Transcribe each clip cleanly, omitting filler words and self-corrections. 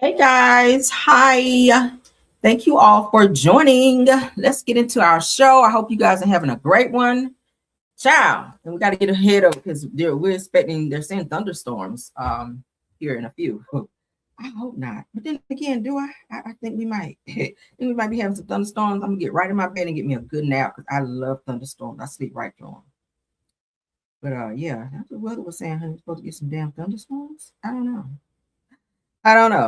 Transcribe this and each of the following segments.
Hey guys, hi. Thank you all for joining. Let's get into our show. I hope you guys are having a great one. Ciao. And we got to get ahead of because they're saying thunderstorms here in a few. I hope not. But then again, do I think we might. I think we might be having some thunderstorms. I'm gonna get right in my bed and get me a good nap because I love thunderstorms. I sleep right through them. But yeah, that's what the weather was saying. Honey, we're supposed to get some damn thunderstorms. I don't know.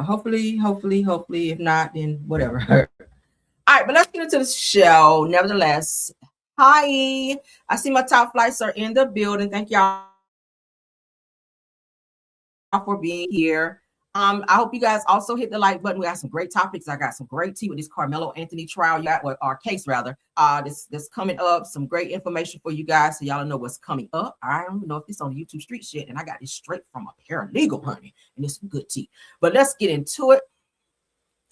Hopefully. If not, then whatever. All right, but let's get into the show. Nevertheless, hi. I see my top flights are in the building. Thank y'all for being here. I hope you guys also hit the like button. We got some great topics. I got some great tea with this Carmelo Anthony trial. You got our case rather. This coming up. Some great information for you guys, so y'all know what's coming up. I don't even know if this on the YouTube street shit, and I got this straight from a paralegal, honey, and it's some good tea. But let's get into it.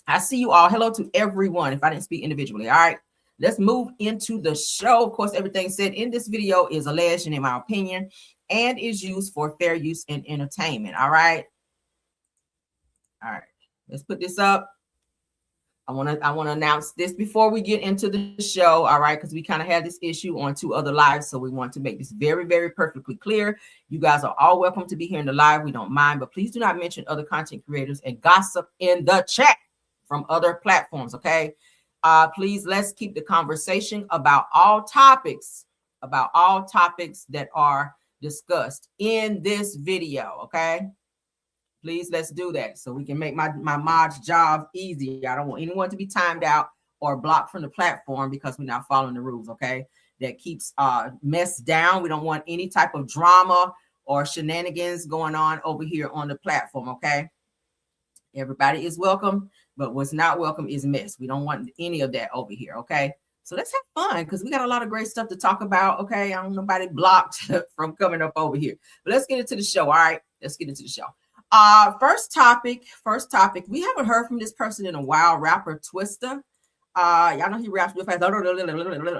I see you all. Hello to everyone. If I didn't speak individually, all right. Let's move into the show. Of course, everything said in this video is alleged and in my opinion, and is used for fair use and entertainment. All right. All right. Let's put this up. I want to announce this before we get into the show, all right? Because we kind of had this issue on 2 other lives, so we want to make this very, very perfectly clear. You guys are all welcome to be here in the live. We don't mind, but please do not mention other content creators and gossip in the chat from other platforms, okay? Please, let's keep the conversation about all topics that are discussed in this video, okay? Please, let's do that so we can make my mod's job easy. I don't want anyone to be timed out or blocked from the platform because we're not following the rules, okay? That keeps mess down. We don't want any type of drama or shenanigans going on over here on the platform, okay? Everybody is welcome, but what's not welcome is mess. We don't want any of that over here, okay? So let's have fun because we got a lot of great stuff to talk about, okay? I don't nobody blocked from coming up over here. But let's get into the show, all right? Let's get into the show. First topic. We haven't heard from this person in a while. Rapper Twista. Y'all know he raps real fast.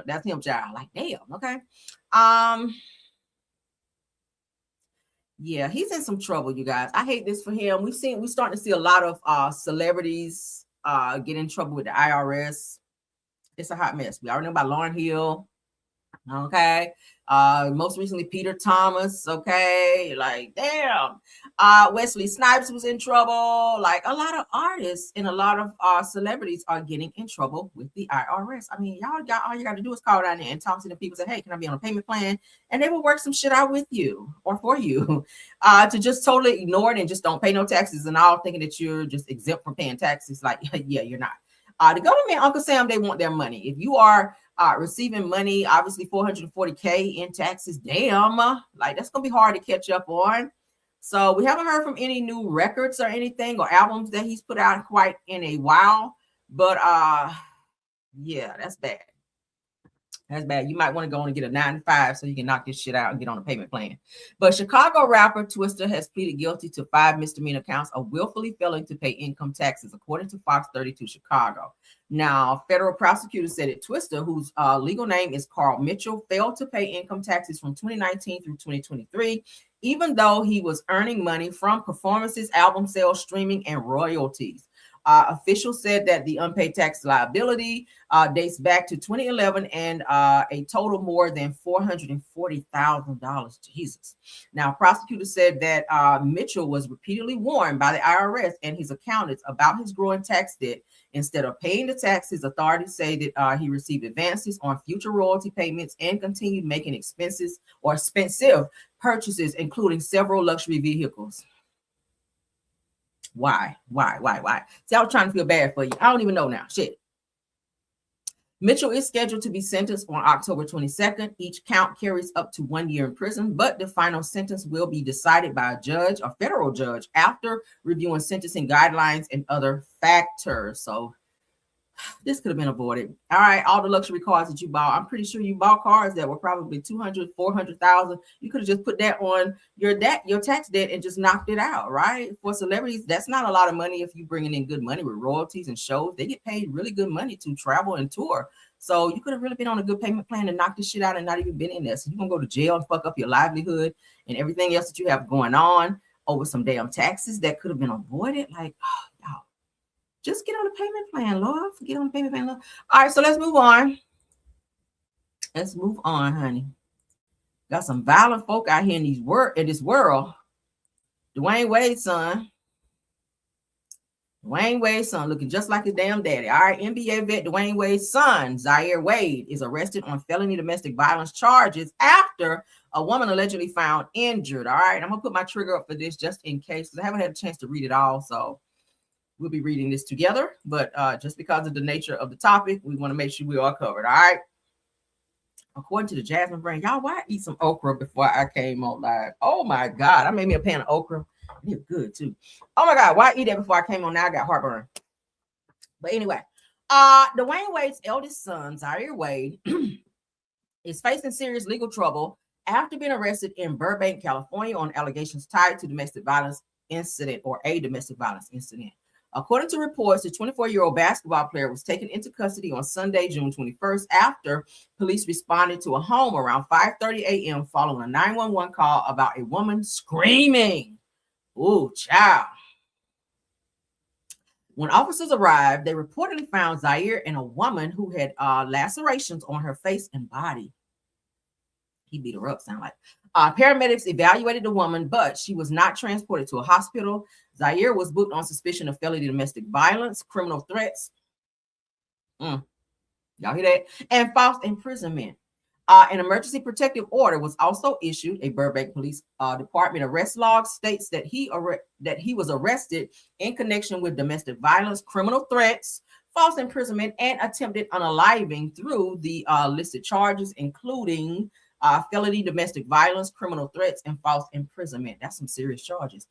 That's him, child. Like, damn, okay. Yeah, he's in some trouble, you guys. I hate this for him. We're starting to see a lot of celebrities get in trouble with the IRS. It's a hot mess. We already know about Lauryn Hill. Okay. Most recently, Peter Thomas. Okay. Like, damn. Wesley Snipes was in trouble. Like, a lot of artists and a lot of celebrities are getting in trouble with the IRS. I mean, all you got to do is call down there and talk to the people, say, hey, can I be on a payment plan? And they will work some shit out with you or for you. To just totally ignore it and just don't pay no taxes and all, thinking that you're just exempt from paying taxes. Like, yeah, you're not. The government, Uncle Sam, they want their money. If you are receiving money, obviously $440K in taxes, damn, like that's gonna be hard to catch up on. So we haven't heard from any new records or anything or albums that he's put out quite in a while. But yeah, that's bad. That's bad. You might want to go and get a 9 to 5 so you can knock this shit out and get on a payment plan. But Chicago rapper Twista has pleaded guilty to 5 misdemeanor counts of willfully failing to pay income taxes, according to Fox 32 Chicago. Now, federal prosecutors said that Twista, whose legal name is Carl Mitchell, failed to pay income taxes from 2019 through 2023, even though he was earning money from performances, album sales, streaming, and royalties. Officials said that the unpaid tax liability dates back to 2011 and a total more than $440,000. Jesus. Now, prosecutors said that Mitchell was repeatedly warned by the IRS and his accountants about his growing tax debt. Instead of paying the taxes, authorities say that he received advances on future royalty payments and continued making expensive purchases, including several luxury vehicles. Why? See, I was trying to feel bad for you. I don't even know now. Shit. Mitchell is scheduled to be sentenced on October 22nd. Each count carries up to 1 year in prison, but the final sentence will be decided by a federal judge, after reviewing sentencing guidelines and other factors. So this could have been avoided. All right, all the luxury cars that you bought. I'm pretty sure you bought cars that were probably 200, 400,000. You could have just put that on your tax debt and just knocked it out, right? For celebrities, that's not a lot of money if you're bringing in good money with royalties and shows. They get paid really good money to travel and tour. So you could have really been on a good payment plan and knocked this shit out and not even been in there. So you're going to go to jail and fuck up your livelihood and everything else that you have going on over some damn taxes that could have been avoided. Like, oh, y'all. Just get on the payment plan, Lord. Get on the payment plan, Lord. All right, so let's move on. Let's move on, honey. Got some violent folk out here in this world. Dwayne Wade's son. Dwayne Wade's son looking just like his damn daddy. All right, NBA vet Dwayne Wade's son, Zaire Wade, is arrested on felony domestic violence charges after a woman allegedly found injured. All right, I'm going to put my trigger up for this just in case, because I haven't had a chance to read it all, so we'll be reading this together. But just because of the nature of the topic, we want to make sure we are covered. All right. According to the Jasmine brand, y'all, why I eat some okra before I came on live? Oh my God, I made me a pan of okra. It's good too. Oh my God, why I eat that before I came on? Now I got heartburn. But anyway, Dwayne Wade's eldest son, Zaire Wade, is facing serious legal trouble after being arrested in Burbank, California, on allegations tied to domestic violence incident or a domestic violence incident. According to reports, the 24-year-old basketball player was taken into custody on Sunday, June 21st, after police responded to a home around 5:30 a.m. following a 911 call about a woman screaming. Ooh, child. When officers arrived, they reportedly found Zaire and a woman who had lacerations on her face and body. He beat her up, sound like. Paramedics evaluated the woman, but she was not transported to a hospital. Zaire was booked on suspicion of felony domestic violence, criminal threats. Y'all hear that? And false imprisonment. An emergency protective order was also issued. A Burbank Police Department arrest log states that he was arrested in connection with domestic violence, criminal threats, false imprisonment, and attempted unaliving through the listed charges, including felony domestic violence, criminal threats, and false imprisonment. That's some serious charges.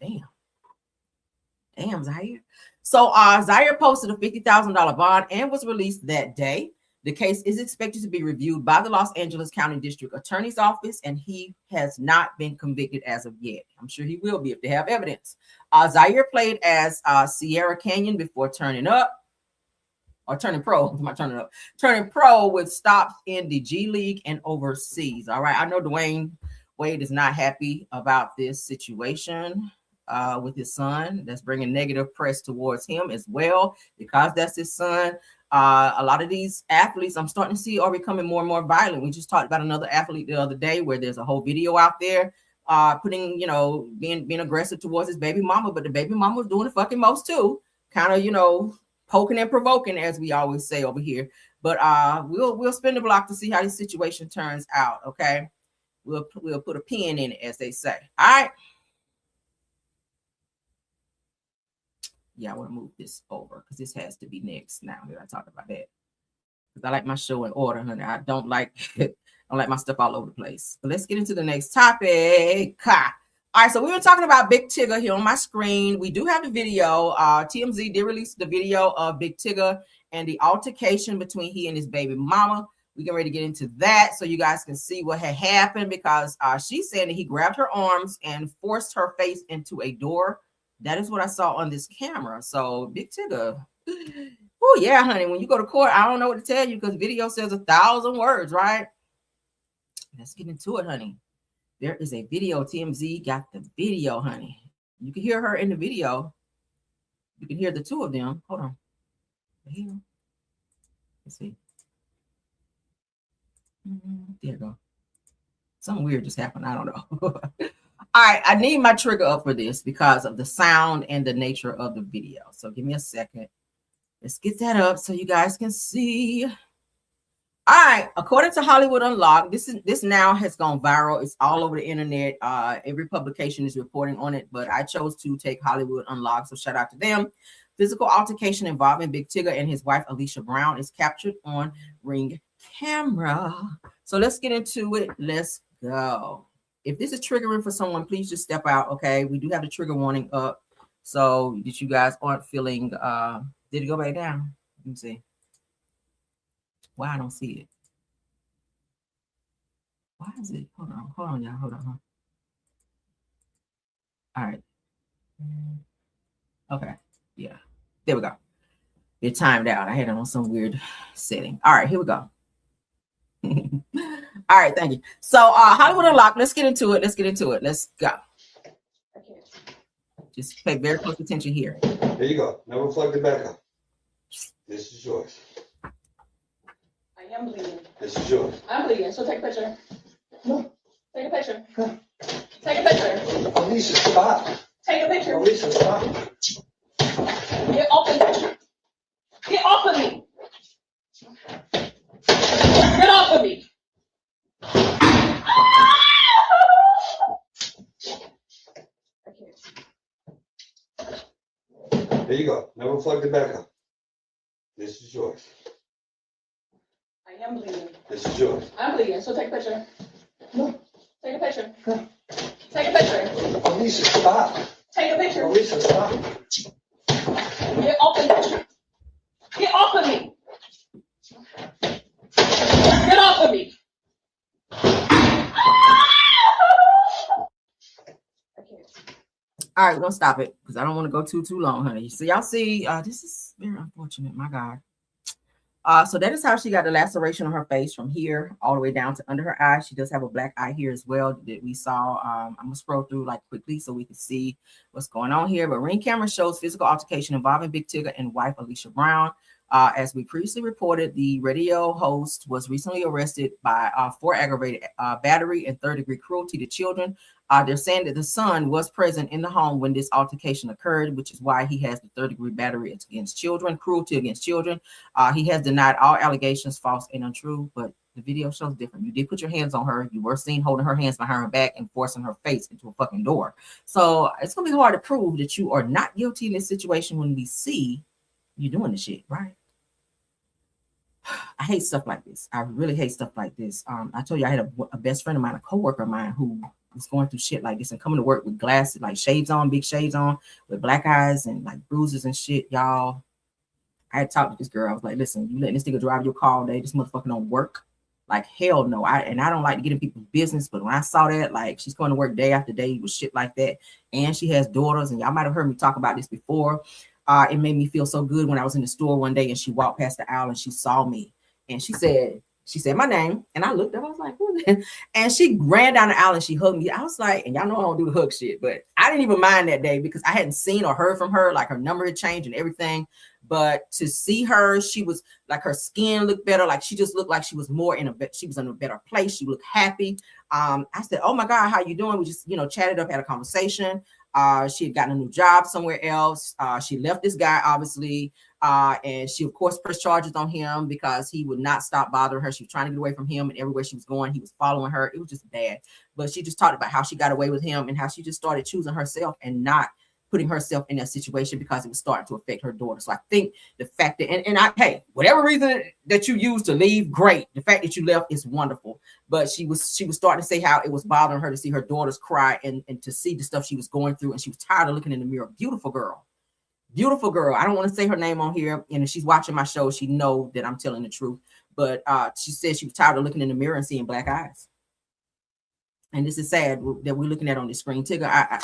Damn, Zaire. So Zaire posted a $50,000 bond and was released that day. The case is expected to be reviewed by the Los Angeles County District Attorney's Office, and he has not been convicted as of yet. I'm sure he will be if they have evidence. Zaire played as Sierra Canyon before turning pro. Turning pro with stops in the G League and overseas. All right. I know Dwayne Wade is not happy about this situation with his son. That's bringing negative press towards him as well, because that's his son. A lot of these athletes I'm starting to see are becoming more and more violent. We just talked about another athlete the other day where there's a whole video out there putting, being aggressive towards his baby mama, but the baby mama was doing the fucking most too. Kind of, poking and provoking, as we always say over here. But we'll spin the block to see how this situation turns out. Okay, we'll put a pin in it, as they say. All right. Yeah, I want to move this over because this has to be next. Now that I talk about that, because I like my show in order, honey. I don't like my stuff all over the place. But let's get into the next topic. All right, so we were talking about Big Tigger here on my screen. We do have the video. TMZ did release the video of Big Tigger and the altercation between he and his baby mama. We get ready to get into that so you guys can see what had happened, because she's saying that he grabbed her arms and forced her face into a door. That is what I saw on this camera. So Big Tigger. Oh yeah, honey. When you go to court, I don't know what to tell you because video says 1,000 words, right? Let's get into it, honey. There is a video. TMZ got the video, honey. You can hear her in the video. You can hear the two of them. Hold on. Here. Let's see. There you go. Something weird just happened. I don't know. All right, I need my trigger up for this because of the sound and the nature of the video. So give me a second. Let's get that up so you guys can see. All right, according to Hollywood Unlocked, this now has gone viral. It's all over the internet. Every publication is reporting on it, but I chose to take Hollywood Unlocked, so shout out to them. Physical altercation involving Big Tigger and his wife Alicia Brown is captured on Ring camera. So let's get into it. Let's go. If this is triggering for someone, please just step out. Okay, we do have the trigger warning up so that you guys aren't feeling did it go back down? Let me see. Why I don't see it. Why is it? Hold on, y'all. Hold on. All right. Okay. Yeah. There we go. It timed out. I had it on some weird setting. All right, here we go. All right, thank you. So Hollywood Unlocked, let's get into it. Let's go. Just pay very close attention here. There you go. Now we'll plug it back up. This is yours. I am bleeding. This is yours. I'm bleeding, so take a picture. No. Take a picture. Take a picture. Alicia, stop. Take a picture. Alicia, stop. Get off of me. Get off of me. Get off of me. There you go. Never plugged it back up. This is yours. I am bleeding. This is yours. I'm bleeding, so take a picture. No. Take a picture. Take a picture. Alicia, stop. Take a picture. Alicia, stop. Get off of me. Get off of me. Get off of me. All right, we're gonna stop it because I don't want to go too long, honey. So y'all see, this is very unfortunate, my God. So that is how she got the laceration on her face from here all the way down to under her eye. She does have a black eye here as well that we saw. I'm gonna scroll through like quickly so we can see what's going on here. But Ring camera shows physical altercation involving Big Tigger and wife Alicia Brown. As we previously reported, the radio host was recently arrested for aggravated battery and third-degree cruelty to children. They're saying that the son was present in the home when this altercation occurred, which is why he has the third-degree battery against children, cruelty against children. He has denied all allegations false and untrue, but the video shows different. You did put your hands on her. You were seen holding her hands behind her back and forcing her face into a fucking door. So it's going to be hard to prove that you are not guilty in this situation when we see you doing the shit, right? I hate stuff like this. I really hate stuff like this. I told you I had a best friend of mine, a coworker of mine, who was going through shit like this and coming to work with glasses, like shades on, big shades on, with black eyes and like bruises and shit, y'all. I had talked to this girl. I was like, listen, you letting this nigga drive your car all day? This motherfucker don't work. Like, hell no. I don't like to get in people's business, but when I saw that, like, she's going to work day after day with shit like that, and she has daughters, and y'all might have heard me talk about this before. It made me feel so good when I was in the store one day and she walked past the aisle and she saw me. And she said my name, and I looked up. I was like, who's that? And she ran down the aisle and she hugged me. I was like, and y'all know I don't do the hug shit, but I didn't even mind that day because I hadn't seen or heard from her. Like, her number had changed and everything. But to see her, she was like, her skin looked better. Like, she just looked like she was she was in a better place. She looked happy. I said, oh my God, how you doing? We just, chatted up, had a conversation. She had gotten a new job somewhere else. She left this guy, obviously. And she, of course, pressed charges on him because he would not stop bothering her. She was trying to get away from him, and everywhere she was going, he was following her. It was just bad. But she just talked about how she got away with him and how she just started choosing herself and not putting herself in that situation because it was starting to affect her daughter. So I think the fact that, hey, whatever reason that you used to leave, great. The fact that you left is wonderful. But she was starting to say how it was bothering her to see her daughters cry and to see the stuff she was going through. And she was tired of looking in the mirror. Beautiful girl. Beautiful girl. I don't want to say her name on here. And if she's watching my show, she know that I'm telling the truth. But she said she was tired of looking in the mirror and seeing black eyes. And this is sad that we're looking at on the screen. Tigger,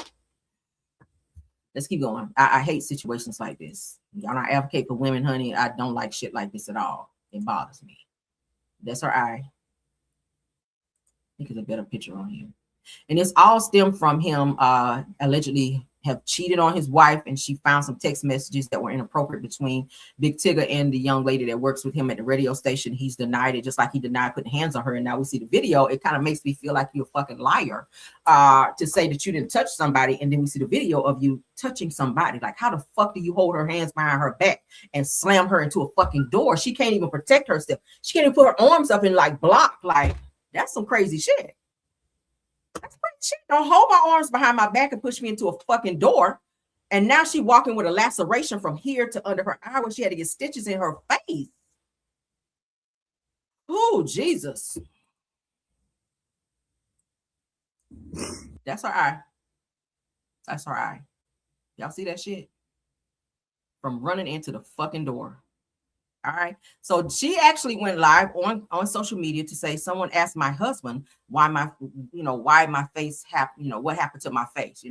let's keep going. I hate situations like this. Y'all not advocate for women, honey. I don't like shit like this at all. It bothers me. That's her eye. I think there's a better picture on here. And it's all stemmed from him allegedly have cheated on his wife, and she found some text messages that were inappropriate between Big Tigger and the young lady that works with him at the radio station. He's denied it, just like he denied putting hands on her. And now we see the video. It kind of makes me feel like you're a fucking liar to say that you didn't touch somebody, and then we see the video of you touching somebody. Like, how the fuck do you hold her hands behind her back and slam her into a fucking door? She can't even protect herself. She can't even put her arms up and like block. Like, that's some crazy shit. That's crazy shit. Don't hold my arms behind my back and push me into a fucking door. And now she walking with a laceration from here to under her eye where she had to get stitches in her face. Oh, Jesus. That's her eye. That's her eye. Y'all see that shit? From running into the fucking door. All right. So she actually went live on social media to say, someone asked my husband why my face happened, what happened to my face,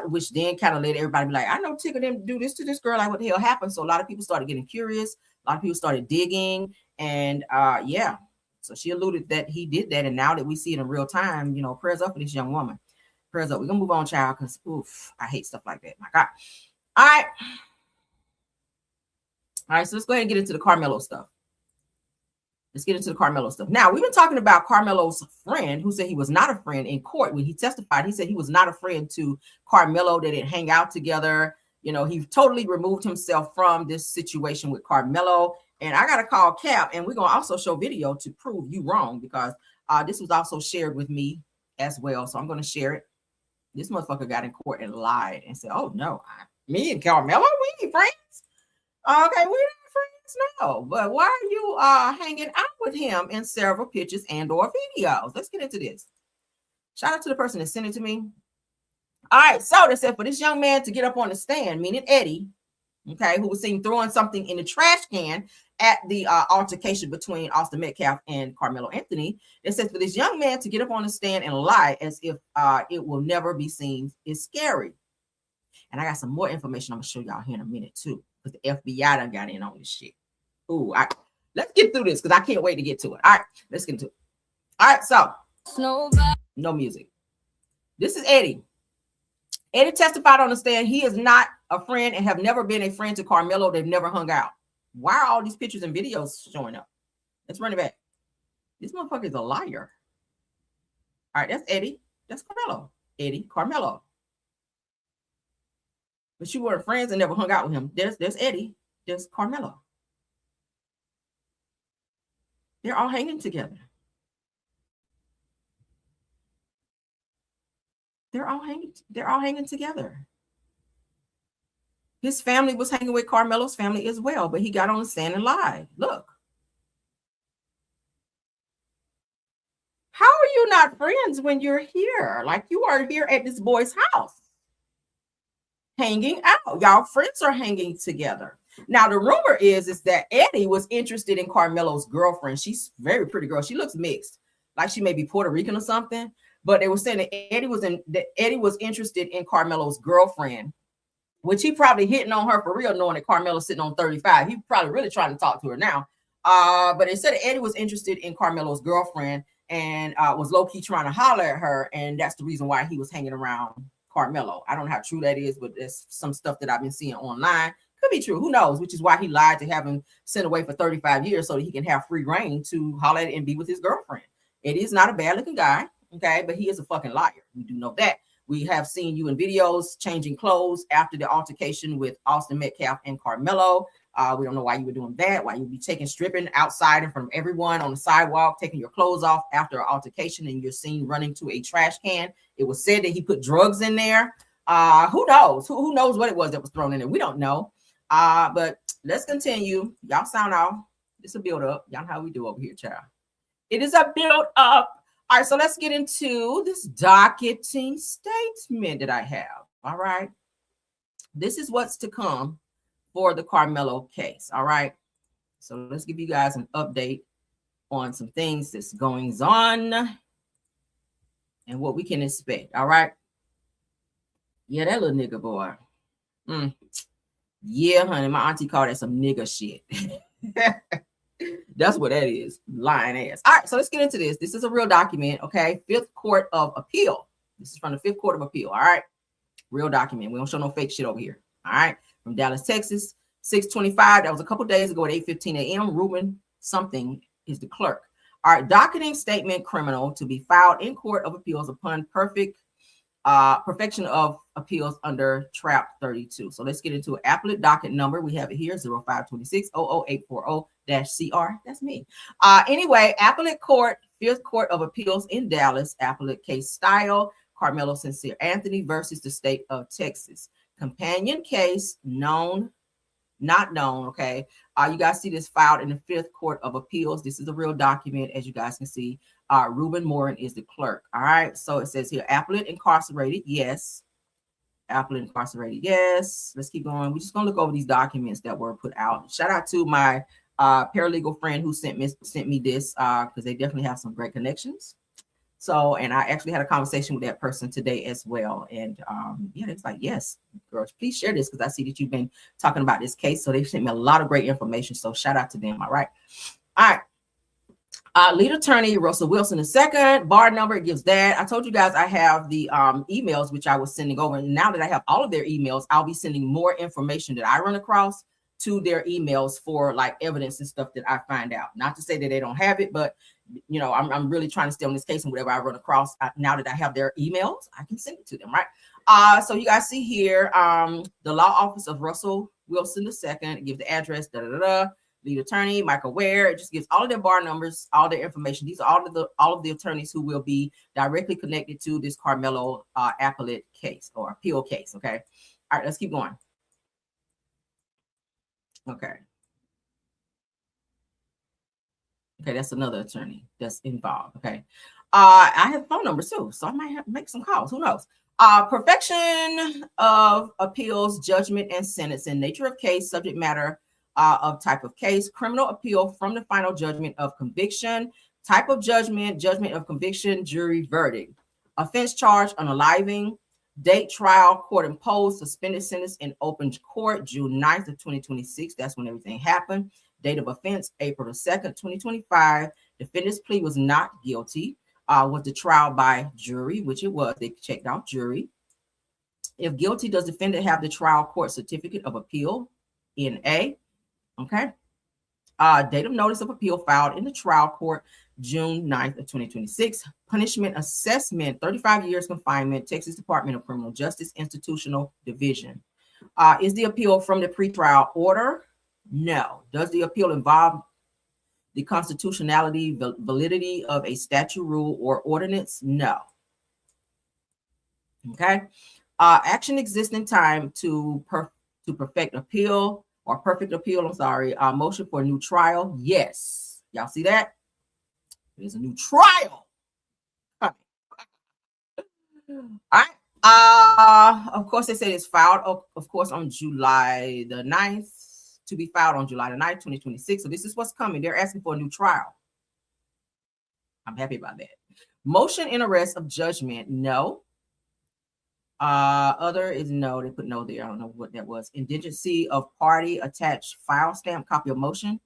which then kind of let everybody be like, I know Tigger didn't do this to this girl. Like, what the hell happened? So a lot of people started getting curious. A lot of people started digging. And yeah, so she alluded that he did that. And now that we see it in real time, prayers up for this young woman. Prayers up. We're going to move on, child, because, oof, I hate stuff like that. My God. All right. All right, so let's go ahead and get into the Karmelo stuff. Let's get into the Karmelo stuff. Now, we've been talking about Karmelo's friend who said he was not a friend in court. When he testified, he said he was not a friend to Karmelo. They didn't hang out together. You know, he totally removed himself from this situation with Karmelo. And I got to call Cap, and we're going to also show video to prove you wrong, because this was also shared with me as well. So I'm going to share it. This motherfucker got in court and lied and said, oh, no, me and Karmelo, we ain't friends. Okay, we're not friends, no. But why are you hanging out with him in several pictures and or videos? Let's get into this. Shout out to the person that sent it to me. All right, so they said for this young man to get up on the stand, meaning Eddie, okay, who was seen throwing something in the trash can at the altercation between Austin Metcalf and Karmelo Anthony. It says for this young man to get up on the stand and lie as if it will never be seen is scary. And I got some more information I'm going to show y'all here in a minute, too, because the FBI done got in on this shit. Ooh, let's get through this because I can't wait to get to it. All right, let's get into it. All right, so no music. This is Eddie. Eddie testified on the stand. He is not a friend and have never been a friend to Karmelo. They've never hung out. Why are all these pictures and videos showing up? Let's run it back. This motherfucker is a liar. All right, that's Eddie. That's Karmelo. Eddie, Karmelo. But you were friends and never hung out with him. There's Eddie. There's Karmelo. They're all hanging together. They're all hanging together. His family was hanging with Karmelo's family as well, but he got on the stand and lied. Look. How are you not friends when you're here? Like, you are here at this boy's house, hanging out. Y'all friends are hanging together. Now, the rumor is that Eddie was interested in Karmelo's girlfriend. She's a very pretty girl. She looks mixed, like she may be Puerto Rican or something. But they were saying that Eddie was interested in Karmelo's girlfriend, which he probably hitting on her for real, knowing that Karmelo's sitting on 35. He probably really trying to talk to her now. But it said that Eddie was interested in Karmelo's girlfriend and was low-key trying to holler at her. And that's the reason why he was hanging around Karmelo. I don't know how true that is, but there's some stuff that I've been seeing online. Could be true. Who knows? Which is why he lied to have him sent away for 35 years so that he can have free reign to holler at and be with his girlfriend. Eddie is not a bad-looking guy. Okay, but he is a fucking liar. We do know that. We have seen you in videos changing clothes after the altercation with Austin Metcalf and Karmelo. We don't know why you were doing that, why you'd be stripping outside in front of everyone on the sidewalk, taking your clothes off after an altercation, and you're seen running to a trash can. It was said that he put drugs in there. Who knows? Who knows what it was that was thrown in there? We don't know. But let's continue. Y'all sound off. It's a build up. Y'all know how we do over here, child. It is a build up. All right, so let's get into this docketing statement that I have. All right. This is what's to come for the Karmelo case. All right. So let's give you guys an update on some things that's going on and what we can expect. All right. Yeah, that little nigga boy. Yeah, honey. My auntie called that some nigga shit. That's what that is. Lying ass. All right, so let's get into this. This is a real document, okay? 5th Court of Appeal. This is from the 5th Court of Appeal, all right? Real document. We don't show no fake shit over here, all right? From Dallas, Texas, 6/25. That was a couple days ago at 8:15 a.m. Ruben something is the clerk. All right, docketing statement criminal to be filed in Court of Appeals upon perfection of appeals under Trap 32. So let's get into an appellate docket number. We have it here, 0526-00840-CR. That's me. Anyway, appellate court, 5th Court of Appeals in Dallas, appellate case style, Karmelo Sincere Anthony versus the state of Texas. Companion case, known, not known, okay? You guys see this filed in the 5th Court of Appeals. This is a real document, as you guys can see. Ruben Morin is the clerk. All right. So it says here, appellate incarcerated. Yes. Appellate incarcerated. Yes. Let's keep going. We're just going to look over these documents that were put out. Shout out to my paralegal friend who sent me this because they definitely have some great connections. So, and I actually had a conversation with that person today as well. And yeah, it's like, yes, girls, please share this because I see that you've been talking about this case. So they sent me a lot of great information. So shout out to them. All right. All right. Lead attorney Russell Wilson II, bar number, it gives that. I told you guys I have the emails which I was sending over. And now that I have all of their emails, I'll be sending more information that I run across to their emails for like evidence and stuff that I find out. Not to say that they don't have it, but you know, I'm really trying to stay on this case, and whatever I run across, now that I have their emails, I can send it to them, right? So you guys see here, the law office of Russell Wilson II. It gives the address, lead attorney Michael Ware. It just gives all of their bar numbers, all their information. These are all of the attorneys who will be directly connected to this Karmelo appellate case or appeal case. Okay, all right, let's keep going. Okay, that's another attorney that's involved. Okay, I have phone numbers too, so I might have to make some calls. Who knows? Perfection of appeals, judgment, and sentence, and nature of case, subject matter of type of case, criminal appeal from the final judgment of conviction, type of judgment, judgment of conviction, jury verdict, offense charge, unaliving, date trial, court imposed, suspended sentence in open court, June 9th of 2026. That's when everything happened. Date of offense, April the 2nd, 2025. Defendant's plea was not guilty. Was the trial by jury, which it was. They checked out jury. If guilty, does defendant have the trial court certificate of appeal? NA. Okay. Date of notice of appeal filed in the trial court, June 9th of 2026. Punishment assessment, 35 years confinement, Texas Department of Criminal Justice Institutional Division. Is the appeal from the pretrial order? No. Does the appeal involve the constitutionality, validity of a statute, rule, or ordinance? No. Okay. Action exists in time to perfect appeal or perfect appeal. I'm sorry. Motion for a new trial. Yes. Y'all see that? There's a new trial. All right. Of course, they said it's filed, of course, on July the 9th. To be filed on July the 9th, 2026. So this is what's coming. They're asking for a new trial. I'm happy about that. Motion in arrest of judgment, no. Other is no. They put no there. I don't know what that was. Indigency of party, attached file stamp, copy of motion.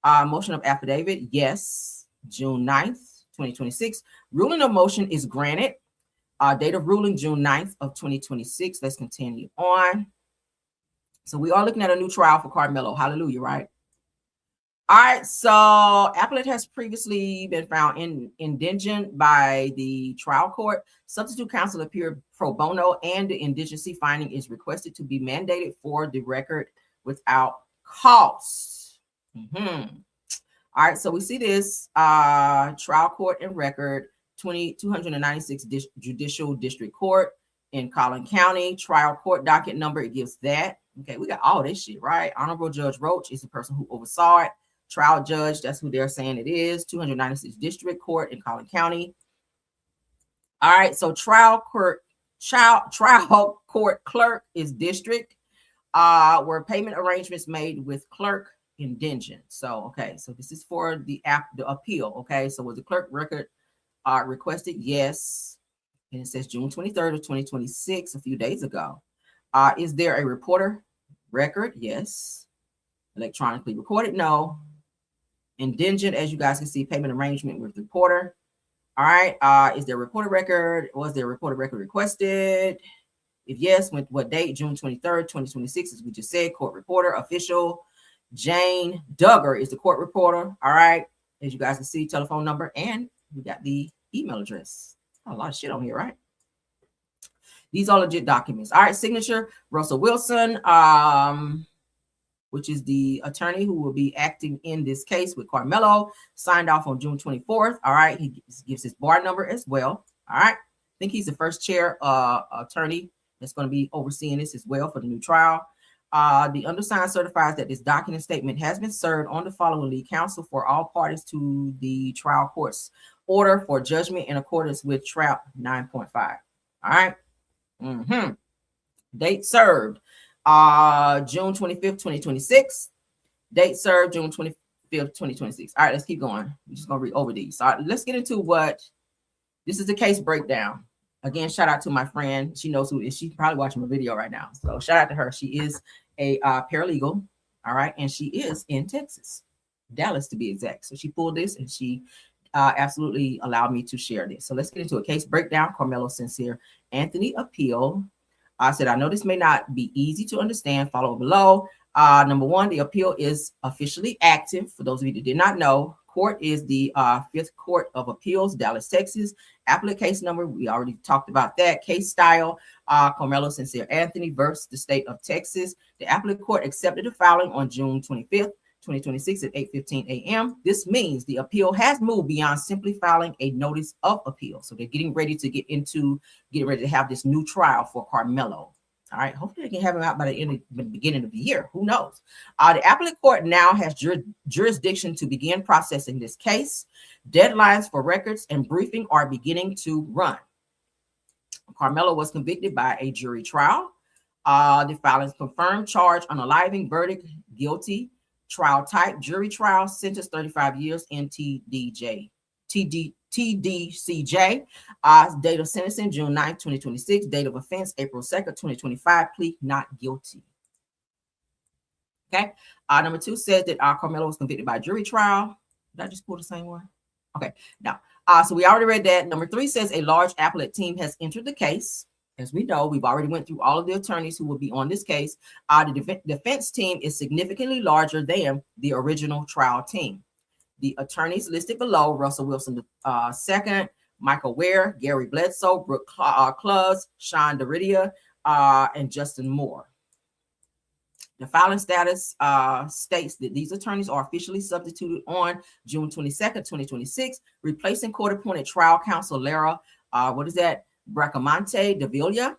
Motion of affidavit, yes. June 9th, 2026. Ruling of motion is granted. Date of ruling, June 9th of 2026. Let's continue on. So we are looking at a new trial for Karmelo. Hallelujah, right? All right. So appellate has previously been found indigent by the trial court. Substitute counsel appeared pro bono, and the indigency finding is requested to be mandated for the record without cost. All right. So we see this trial court and record 296 Judicial District Court in Collin County. Trial court docket number, it gives that. Okay, we got all this shit, right? Honorable Judge Roach is the person who oversaw it. Trial judge, that's who they're saying it is. 296 District Court in Collin County. All right, so trial court clerk is district, where payment arrangements made with clerk indigent. So, okay, so this is for the appeal. Okay, so was the clerk record requested? Yes. And it says June 23rd of 2026, a few days ago. Is there a reporter record? Yes. Electronically recorded? No. Indigent, as you guys can see, payment arrangement with reporter. All right. Is there a reporter record? Was there a reporter record requested? If yes, with what date? June 23rd, 2026, as we just said. Court reporter, official. Jane Duggar is the court reporter. All right. As you guys can see, telephone number, and we got the email address. A lot of shit on here, right? These are legit documents. All right, signature, Russell Wilson, which is the attorney who will be acting in this case with Karmelo, signed off on June 24th. All right, he gives his bar number as well. All right, I think he's the first chair attorney that's going to be overseeing this as well for the new trial. The undersigned certifies that this document statement has been served on the following lead counsel for all parties to the trial court's order for judgment in accordance with TRAP 9.5. All right. Date served June 25th, 2026. Date served June 25th, 2026. All right, let's keep going. We're just gonna read over these. All right, let's get into what this is, the case breakdown. Again, shout out to my friend. She knows who it is. She's probably watching my video right now. So shout out to her. She is a paralegal. All right, and she is in Texas, Dallas to be exact. So she pulled this and she absolutely allowed me to share this. So let's get into a case breakdown. Karmelo Sincere Anthony appeal. I said, I know this may not be easy to understand. Follow below. Number one, the appeal is officially active. For those of you that did not know, court is the Fifth Court of Appeals, Dallas, Texas. Appellate case number, we already talked about that. Case style, Karmelo Sincere Anthony versus the state of Texas. The appellate court accepted the filing on June 25th, 2026 at 8:15 a.m. This means the appeal has moved beyond simply filing a notice of appeal. So they're getting ready to have this new trial for Karmelo. All right, hopefully they can have him out by the beginning of the year. Who knows? The appellate court now has jurisdiction to begin processing this case. Deadlines for records and briefing are beginning to run. Karmelo was convicted by a jury trial. The filings confirmed charge on a living verdict, guilty, trial type, jury trial, sentence 35 years in TDCJ. Date of sentencing, June 9th, 2026. Date of offense, April 2nd, 2025. Plea not guilty. Okay. Number two says that Karmelo was convicted by jury trial. Did I just pull the same one? Okay. Now, so we already read that. Number three says a large appellate team has entered the case. As we know, we've already went through all of the attorneys who will be on this case. The defense team is significantly larger than the original trial team. The attorneys listed below: Russell Wilson II, Michael Ware, Gary Bledsoe, Brooke Clubs, Sean Deridia, and Justin Moore. The filing status states that these attorneys are officially substituted on June 22nd, 2026, replacing court-appointed trial counsel Lara, Bracamonte Davila.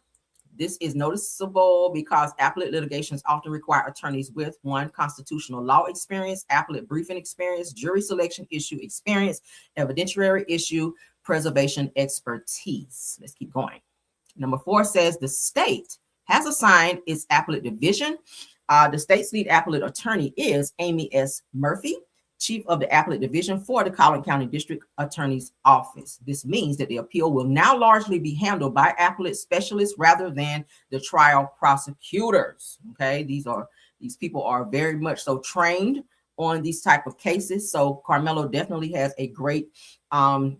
This is noticeable because appellate litigations often require attorneys with 1, constitutional law experience, appellate briefing experience, jury selection issue experience, evidentiary issue, preservation expertise. Let's keep going. Number 4 says the state has assigned its appellate division. The state's lead appellate attorney is Amy S. Murphy, chief of the appellate division for the Collin County District Attorney's Office. This means that the appeal will now largely be handled by appellate specialists rather than the trial prosecutors. Okay, these people are very much so trained on these type of cases. So Karmelo definitely has a great outcome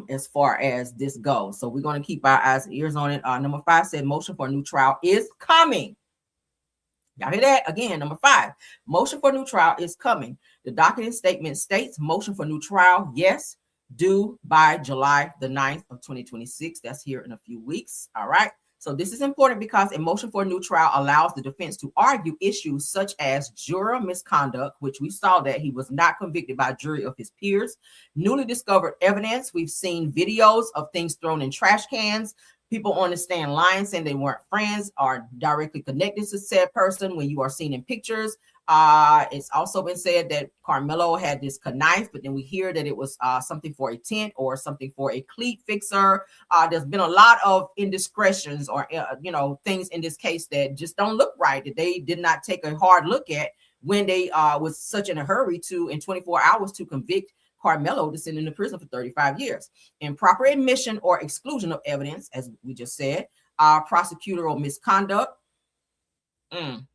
as far as this goes. So we're going to keep our eyes and ears on it. Number 5 said motion for a new trial is coming. Y'all hear that? Again, number 5, motion for new trial is coming. The document statement states motion for new trial, yes, due by July the 9th of 2026. That's here in a few weeks. All right. So this is important because a motion for a new trial allows the defense to argue issues such as juror misconduct, which we saw that he was not convicted by a jury of his peers, newly discovered evidence. We've seen videos of things thrown in trash cans, people on the stand lying, saying they weren't friends or directly connected to said person when you are seen in pictures. It's also been said that Karmelo had this knife, but then we hear that it was something for a tent or something for a cleat fixer. There's been a lot of indiscretions or things in this case that just don't look right, that they did not take a hard look at when they was such in a hurry to, in 24 hours, to convict Karmelo to send him to prison for 35 years. Improper admission or exclusion of evidence, as we just said, prosecutorial misconduct.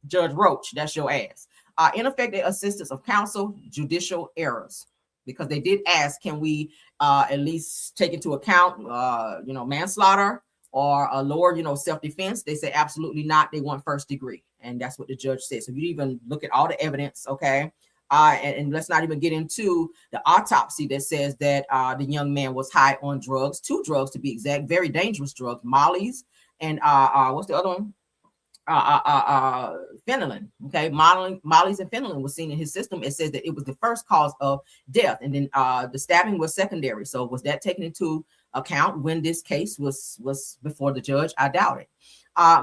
Judge Roach, that's your ass. Ineffective assistance of counsel, judicial errors. Because they did ask, can we at least take into account, manslaughter or a lower, self-defense? They say absolutely not. They want first degree. And that's what the judge said. So you even look at all the evidence, okay? And let's not even get into the autopsy that says that the young man was high on drugs, 2 drugs to be exact, very dangerous drugs, Molly's and what's the other one? Phenylalanine. Okay, Molly's and phenylalanine was seen in his system. It says that it was the first cause of death, and then the stabbing was secondary. So was that taken into account when this case was before the judge? I doubt it.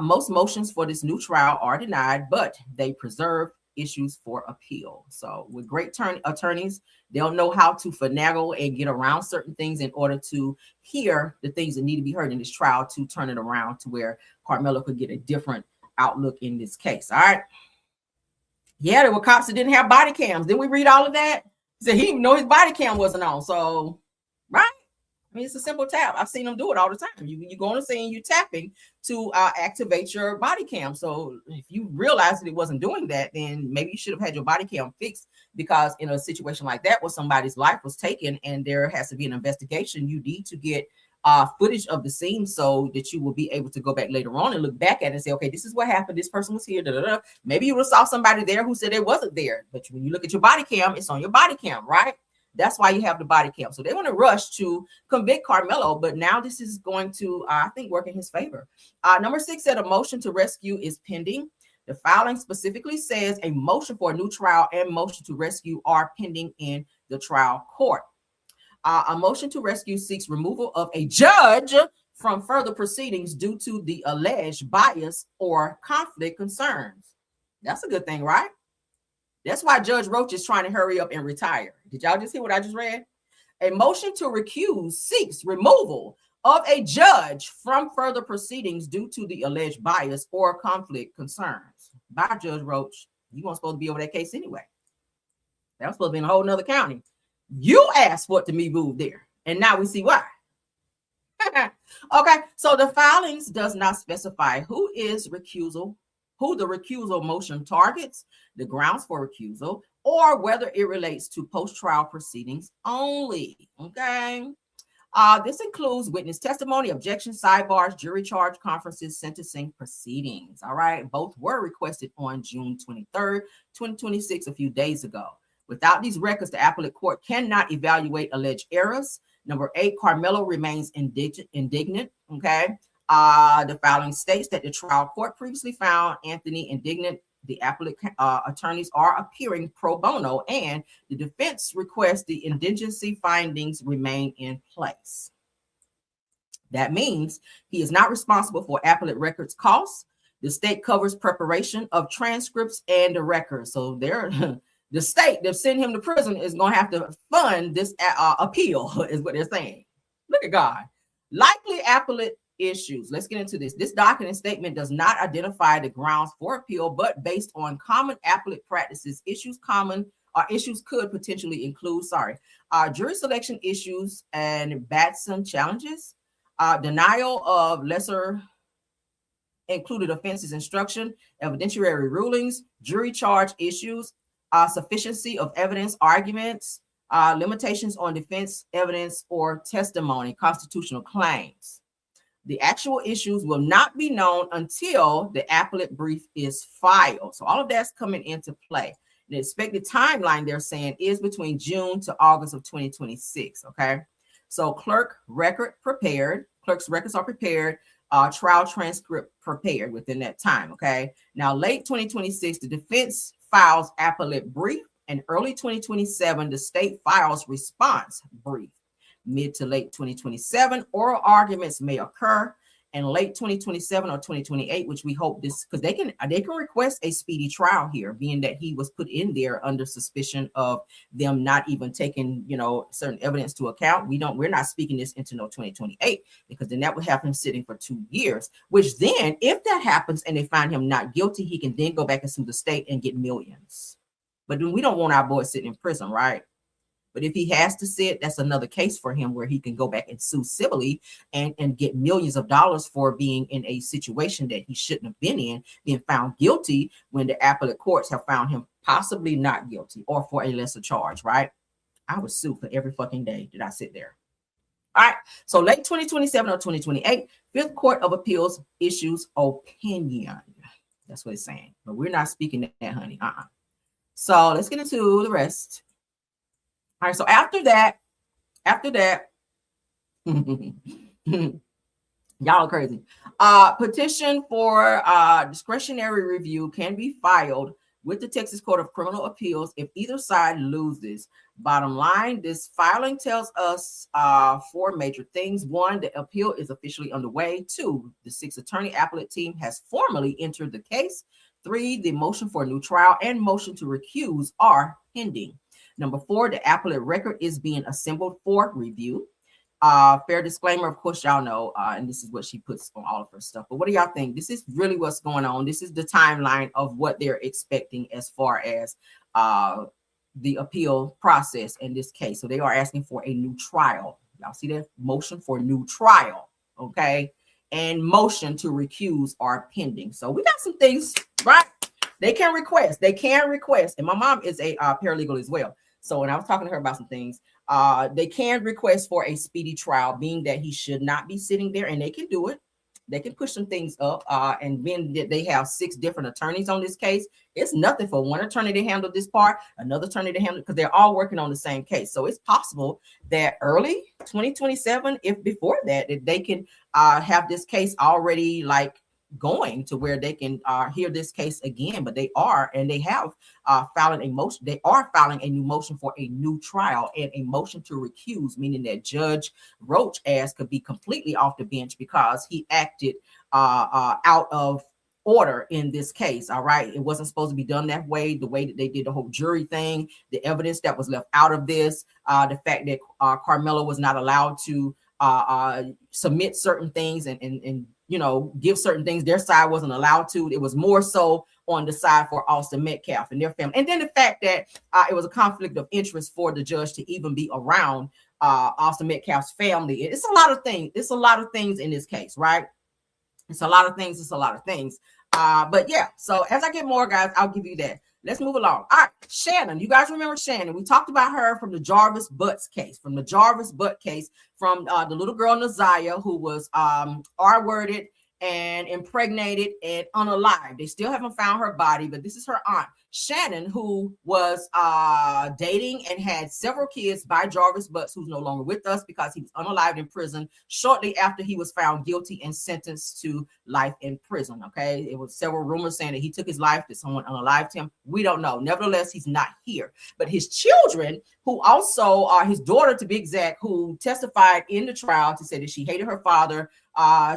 Most motions for this new trial are denied, but they preserve issues for appeal. So with great attorneys, they'll know how to finagle and get around certain things in order to hear the things that need to be heard in this trial to turn it around to where Karmelo could get a different outlook in this case. All right. Yeah, there were cops that didn't have body cams. Didn't we read all of that? He said he didn't know his body cam wasn't on. So, right. I mean, it's a simple tap. I've seen them do it all the time. You go on the scene, you tapping to activate your body cam. So if you realize that it wasn't doing that, then maybe you should have had your body cam fixed, because in a situation like that where somebody's life was taken and there has to be an investigation, you need to get footage of the scene so that you will be able to go back later on and look back at it and say, okay, this is what happened. This person was here. Da, da, da. Maybe you would have saw somebody there who said they wasn't there. But when you look at your body cam, it's on your body cam, right? That's why you have the body cam. So they want to rush to convict Karmelo, but now this is going to, I think, work in his favor. Number 6 said a motion to rescue is pending. The filing specifically says a motion for a new trial and motion to rescue are pending in the trial court. A motion to rescue seeks removal of a judge from further proceedings due to the alleged bias or conflict concerns. That's a good thing, right? That's why Judge Roach is trying to hurry up and retire. Did y'all just hear what I just read? A motion to recuse seeks removal of a judge from further proceedings due to the alleged bias or conflict concerns. By Judge Roach, you weren't supposed to be over that case anyway. That was supposed to be in a whole nother county. You asked for it to be moved there, and now we see why. Okay, so the filings does not specify who the recusal motion targets, the grounds for recusal, or whether it relates to post-trial proceedings only. Okay. This includes witness testimony, objections, sidebars, jury charge conferences, sentencing proceedings. All right. Both were requested on June 23rd, 2026, a few days ago. Without these records, the appellate court cannot evaluate alleged errors. Number 8, Karmelo remains indignant. Okay. The filing states that the trial court previously found Anthony indignant. The appellate attorneys are appearing pro bono, and the defense requests the indigency findings remain in place. That means he is not responsible for appellate records costs. The state covers preparation of transcripts and the records. So the state that sent him to prison is going to have to fund this appeal, is what they're saying. Look at God. Likely appellate issues. Let's get into this. This document statement does not identify the grounds for appeal, but based on common appellate practices, issues could potentially include, jury selection issues and Batson challenges, denial of lesser included offenses instruction, evidentiary rulings, jury charge issues, sufficiency of evidence arguments, limitations on defense evidence or testimony, constitutional claims. The actual issues will not be known until the appellate brief is filed. So all of that's coming into play. The expected timeline, they're saying, is between June to August of 2026. Okay. So clerk's records are prepared, trial transcript prepared within that time. Okay. Now, late 2026, the defense files appellate brief, and early 2027, the state files response brief. Mid to late 2027, oral arguments may occur, and late 2027 or 2028, which we hope this, because they can request a speedy trial here, being that he was put in there under suspicion of them not even taking, certain evidence to account. We're not speaking this into 2028, because then that would have him sitting for 2 years, which then if that happens and they find him not guilty, he can then go back and sue the state and get millions. But then we don't want our boy sitting in prison, right? But if he has to sit, that's another case for him where he can go back and sue civilly and get millions of dollars for being in a situation that he shouldn't have been in, being found guilty when the appellate courts have found him possibly not guilty or for a lesser charge, right? I would sue for every fucking day that I sit there. All right. So late 2027 or 2028, Fifth Court of Appeals issues opinion. That's what it's saying. But we're not speaking that, honey. So let's get into the rest. All right, so after that, y'all are crazy. Petition for discretionary review can be filed with the Texas Court of Criminal Appeals if either side loses. Bottom line, this filing tells us 4 major things. 1, the appeal is officially underway. 2, the 6-attorney appellate team has formally entered the case. 3, the motion for a new trial and motion to recuse are pending. Number 4, the appellate record is being assembled for review. Fair disclaimer, of course, y'all know, and this is what she puts on all of her stuff. But what do y'all think? This is really what's going on. This is the timeline of what they're expecting as far as the appeal process in this case. So they are asking for a new trial. Y'all see that? Motion for new trial, okay? And motion to recuse are pending. So we got some things, right? They can request. And my mom is a paralegal as well. So when I was talking to her about some things, they can request for a speedy trial, being that he should not be sitting there, and they can do it. They can push some things up, and being that they have 6 different attorneys on this case, it's nothing for one attorney to handle this part, another attorney to handle, because they're all working on the same case. So it's possible that early 2027, if before that, if they can have this case already like going to where they can hear this case again. But they are, and they have filing a motion. They are filing a new motion for a new trial and a motion to recuse, meaning that Judge Roach ass could be completely off the bench because he acted out of order in this case. All right, it wasn't supposed to be done that way. The way that they did the whole jury thing, the evidence that was left out of this, the fact that Karmelo was not allowed to submit certain things and you know, give certain things. Their side wasn't allowed to. It was more so on the side for Austin Metcalf and their family. And then the fact that it was a conflict of interest for the judge to even be around Austin Metcalf's family. It's a lot of things. It's a lot of things in this case, right? It's a lot of things. It's a lot of things. But yeah, so as I get more, guys, I'll give you that. Let's move along. All right, Shannon. You guys remember Shannon? We talked about her from the Jarvis Butts case, from the little girl Naziah, who was R-worded and impregnated and unalived. They still haven't found her body, but this is her aunt, Shannon, who was dating and had several kids by Jarvis Butts, who's no longer with us because he was unalived in prison shortly after he was found guilty and sentenced to life in prison. Okay, it was several rumors saying that he took his life, that someone unalived him. We don't know. Nevertheless, he's not here. But his children, who also are his daughter, to be exact, who testified in the trial to say that she hated her father.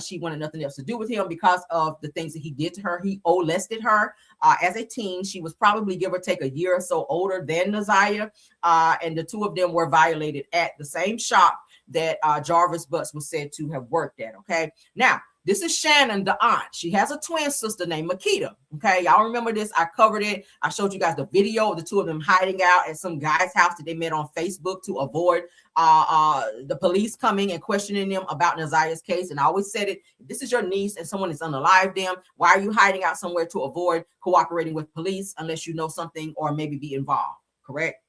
She wanted nothing else to do with him because of the things that he did to her. He molested her as a teen. She was probably, give or take, a year or so older than Naziah. And the two of them were violated at the same shop that Jarvis Butts was said to have worked at. Okay. Now, this is Shannon, the aunt. She has a twin sister named Makita. Okay, y'all remember this? I covered it. I showed you guys the video of the two of them hiding out at some guy's house that they met on Facebook to avoid the police coming and questioning them about Naziah's case. And I always said it, if this is your niece and someone is unalived them, why are you hiding out somewhere to avoid cooperating with police unless you know something or maybe be involved? Correct?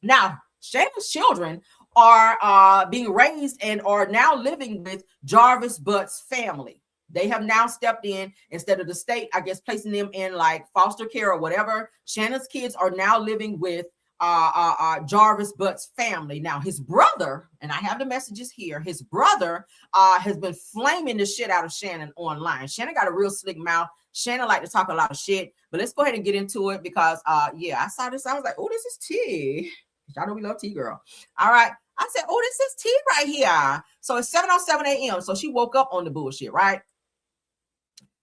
Now, Shannon's children are being raised and are now living with Jarvis Butts' family. They have now stepped in instead of the state, I guess, placing them in like foster care or whatever. Shannon's kids are now living with Jarvis Butts' family. Now, his brother, and I have the messages here, his brother has been flaming the shit out of Shannon online. Shannon got a real slick mouth. Shannon like to talk a lot of shit, but let's go ahead and get into it because, yeah, I saw this. I was like, oh, this is T. Y'all know we love T girl. All right. I said, oh, this is T right here. So it's 7:07 a.m. So she woke up on the bullshit, right?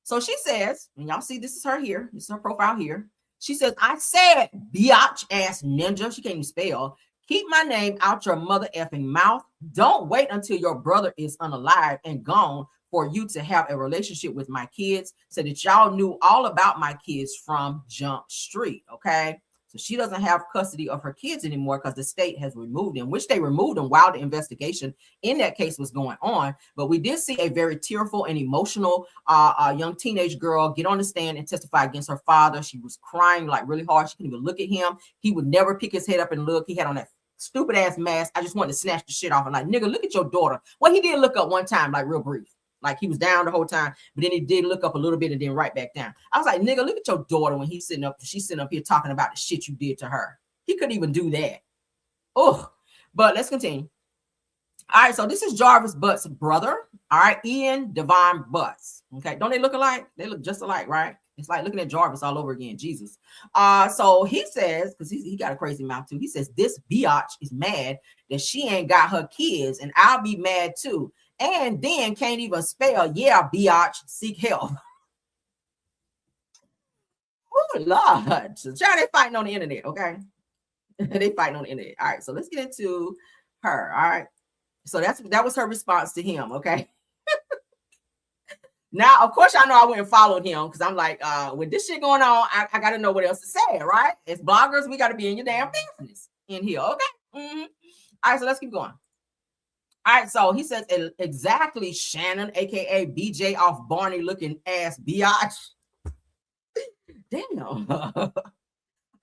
So she says, and y'all see this is her here. This is her profile here. She says, I said, biatch ass ninja. She can't even spell. Keep my name out your mother effing mouth. Don't wait until your brother is unalive and gone for you to have a relationship with my kids so that y'all knew all about my kids from Jump Street. Okay. So she doesn't have custody of her kids anymore because the state has removed them, which they removed them while the investigation in that case was going on. But we did see a very tearful and emotional young teenage girl get on the stand and testify against her father. She was crying like really hard. She couldn't even look at him. He would never pick his head up and look. He had on that stupid ass mask. I just wanted to snatch the shit off and like, nigga, look at your daughter. Well, he did look up one time, like real brief. Like he was down the whole time, but then he did look up a little bit and then right back down. I was like, nigga, look at your daughter when he's sitting up. She's sitting up here talking about the shit you did to her. He couldn't even do that. Oh, but let's continue. All right, so this is Jarvis Butts' brother. All right, Ian Devon Butts. Okay, don't they look alike? They look just alike, right? It's like looking at Jarvis all over again. Jesus. So he says, because he got a crazy mouth too. He says this biatch is mad that she ain't got her kids, and I'll be mad too. And then can't even spell, yeah, biatch, seek help. Oh, Lord. So they fighting on the internet, okay? They fighting on the internet. All right, so let's get into her, all right? So that was her response to him, okay? Now, of course, I know I went and followed him because I'm like, with this shit going on, I got to know what else to say, right? As bloggers, we got to be in your damn business in here, okay? Mm-hmm. All right, so let's keep going. All right, so he says exactly Shannon, aka BJ off Barney looking ass biatch. Damn. All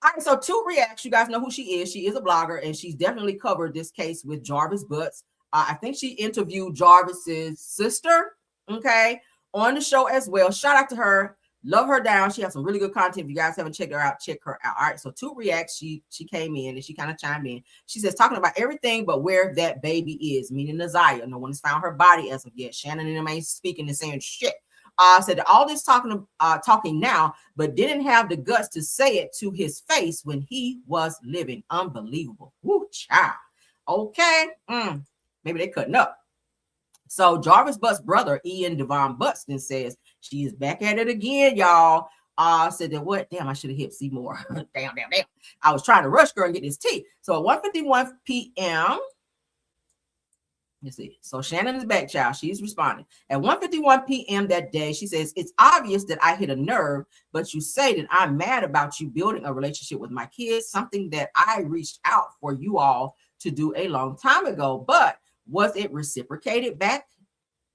All right, so to react, you guys know who she is. She is a blogger, and she's definitely covered this case with Jarvis Butts. I think she interviewed Jarvis's sister, okay, on the show as well. Shout out to her. Love her down. She has some really good content. If you guys haven't checked her out, check her out. All right, so to react, she came in and she kind of chimed in. She says, talking about everything but where that baby is, meaning Naziah. No one has found her body as of yet. Shannon and them ain't speaking and saying shit. Said all this talking now, but didn't have the guts to say it to his face when he was living. Unbelievable. Woo, child. Okay. Maybe they cutting up. So Jarvis Butts' brother, Ian Devon Butts, then says she is back at it again, y'all. Said that what? Damn, I should have hit Seymour. damn. I was trying to rush girl and get this tea. So at 1:51 p.m. Let's see. So Shannon is back, child. She's responding. At 1:51 p.m. that day, she says, it's obvious that I hit a nerve, but you say that I'm mad about you building a relationship with my kids, something that I reached out for you all to do a long time ago. But was it reciprocated back?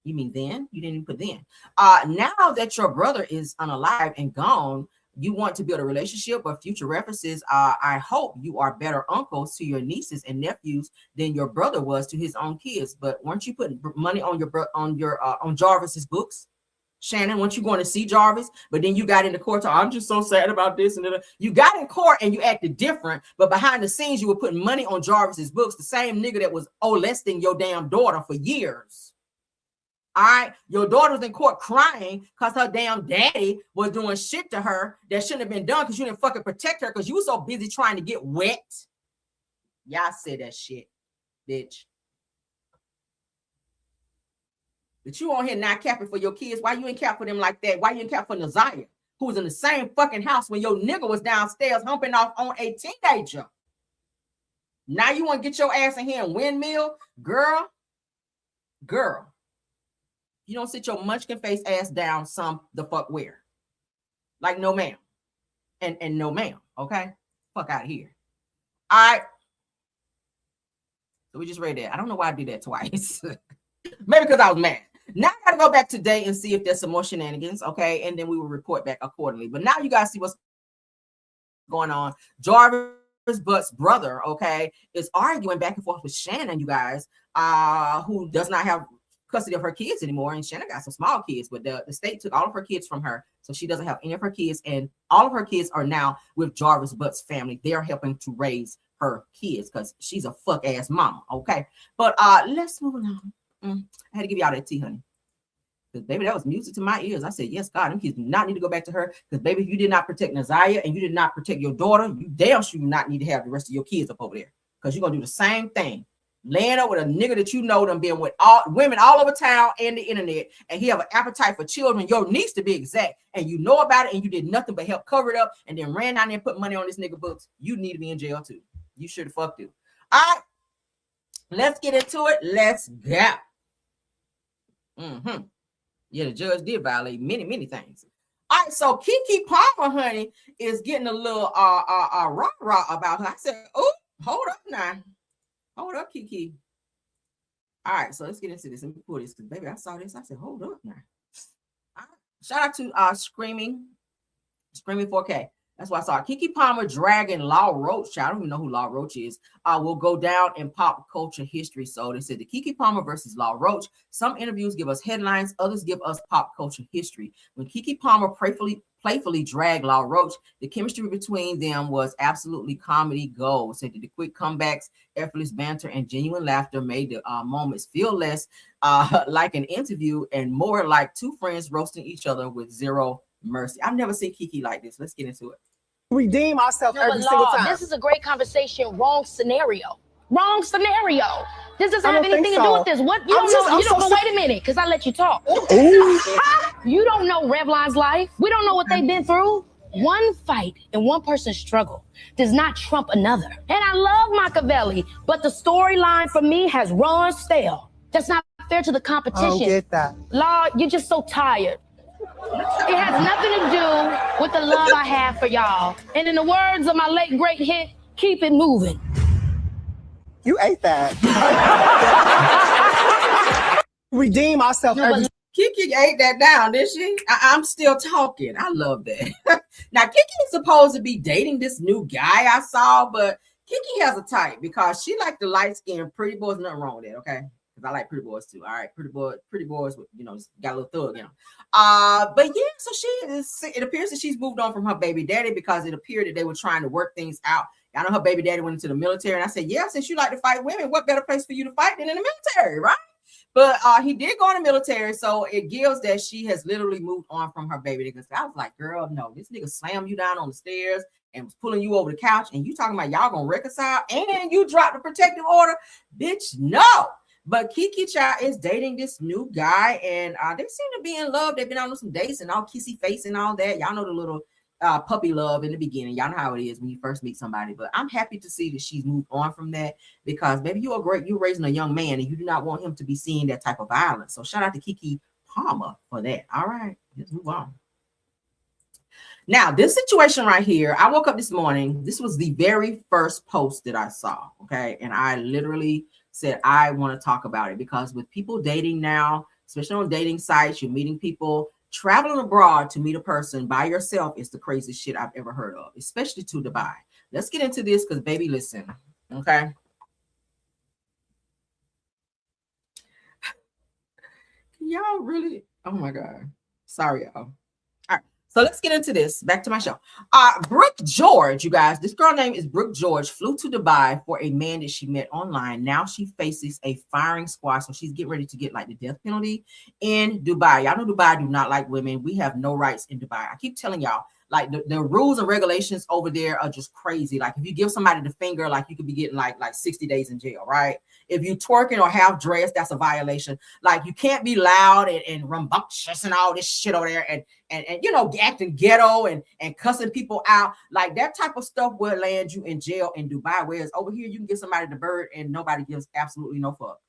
You mean then? You didn't even put then. Now that your brother is unalive and gone, you want to build a relationship or future references. I hope you are better uncles to your nieces and nephews than your brother was to his own kids. But weren't you putting money on on Jarvis's books? Shannon, weren't you going to see Jarvis? But then you got into court. I'm just so sad about this. And you got in court and you acted different. But behind the scenes, you were putting money on Jarvis's books. The same nigga that was molesting your damn daughter for years. All right, your daughter was in court crying because her damn daddy was doing shit to her that shouldn't have been done because you didn't fucking protect her because you were so busy trying to get wet. Y'all said that shit, bitch. But you on here not capping for your kids. Why you ain't cap for them like that? Why you ain't cap for Naziah, who was in the same fucking house when your nigga was downstairs humping off on a teenager? Now you want to get your ass in here and windmill? Girl. You don't sit your munchkin face ass down some the fuck where. Like no ma'am. And no ma'am. Okay? Fuck out of here. All right. So we just read that. I don't know why I did that twice. Maybe because I was mad. Now I gotta go back today and see if there's some more shenanigans, okay? And then we will report back accordingly. But now you guys see what's going on. Jarvis Butts' brother, okay, is arguing back and forth with Shannon, you guys, who does not have custody of her kids anymore. And Shannon got some small kids, but the state took all of her kids from her. So she doesn't have any of her kids. And all of her kids are now with Jarvis Butts' family. They're helping to raise her kids because she's a fuck ass mama, okay? But let's move along. I had to give y'all that tea, honey. Because, baby, that was music to my ears. I said, yes, God, them kids do not need to go back to her. Because, baby, if you did not protect Naziah and you did not protect your daughter, you damn sure do not need to have the rest of your kids up over there. Because you're going to do the same thing. Laying up with a nigga that you know done been with all women all over town and the internet. And he have an appetite for children, your niece to be exact. And you know about it and you did nothing but help cover it up and then ran down there and put money on this nigga books. You need to be in jail, too. You should have fucked you. All right. Let's get into it. Let's go. Yeah, the judge did violate many things. All right, so Keke Palmer, honey, is getting a little rah-rah about her. I said, oh, hold up now. Hold up, Keke. All right, so let's get into this. Let me pull this because, baby, I saw this. I said, hold up now. All right. Shout out to Screaming 4K. That's why I saw Keke Palmer dragging Law Roach. I don't even know who Law Roach is. Will go down in pop culture history. So they said the Keke Palmer versus Law Roach. Some interviews give us headlines. Others give us pop culture history. When Keke Palmer playfully dragged Law Roach, the chemistry between them was absolutely comedy gold. Said that the quick comebacks, effortless banter, and genuine laughter made the moments feel less like an interview and more like two friends roasting each other with zero mercy. I've never seen Keke like this. Let's get into it. Redeem ourselves every single time. This is a great conversation. Wrong scenario. This doesn't have anything to do with this. What you don't know? Wait a minute, because I let you talk. You don't know Revlon's life. We don't know what they've been through. One fight and one person's struggle does not trump another. And I love Machiavelli, but the storyline for me has run stale. That's not fair to the competition. I don't get that. Law, you're just so tired. It has nothing to do with the love I have for y'all. And in the words of my late great hit, keep it moving. You ate that. Redeem ourselves. Keke ate that down, did she? I'm still talking. I love that. Now, Keke is supposed to be dating this new guy I saw, but Kiki has a type because she like the light-skinned pretty boys. Nothing wrong with it, okay? Because I like pretty boys too. All right, pretty boys with, you know, got a little thug in them. But yeah, so it appears that she's moved on from her baby daddy because it appeared that they were trying to work things out. I know her baby daddy went into the military, and I said, yeah, since you like to fight women, what better place for you to fight than in the military, right? But he did go in the military, so it gives that she has literally moved on from her baby. Because I was like, girl, no, this nigga slammed you down on the stairs and was pulling you over the couch, and you talking about y'all gonna reconcile, and you dropped the protective order, bitch, no. But Kiki Child is dating this new guy, and they seem to be in love. They've been on some dates and all kissy face and all that. Y'all know the little puppy love in the beginning. Y'all know how it is when you first meet somebody. But I'm happy to see that she's moved on from that, because baby, you're raising a young man, and you do not want him to be seeing that type of violence. So shout out to Kiki Palmer for that. All right, let's move on. Now, this situation right here, I woke up this morning. This was the very first post that I saw. Okay, and I literally said I want to talk about it, because with people dating now, especially on dating sites, you're meeting people. Traveling abroad to meet a person by yourself is the craziest shit I've ever heard of, especially to Dubai. Let's get into this, because baby, listen, okay? Y'all really, oh my God. Sorry, y'all. All right, so let's get into this. Back to my show. Brooke George, you guys, this girl name is Brooke George, flew to Dubai for a man that she met online. Now she faces a firing squad, so she's getting ready to get like the death penalty in Dubai. Y'all know Dubai do not like women. We have no rights in Dubai. I keep telling y'all, like the rules and regulations over there are just crazy. Like if you give somebody the finger, like you could be getting like 60 days in jail, right? If you twerking or half dressed, that's a violation. Like you can't be loud and rambunctious and all this shit over there and you know, acting ghetto and cussing people out. Like that type of stuff will land you in jail in Dubai. Whereas over here, you can give somebody the bird and nobody gives absolutely no fuck,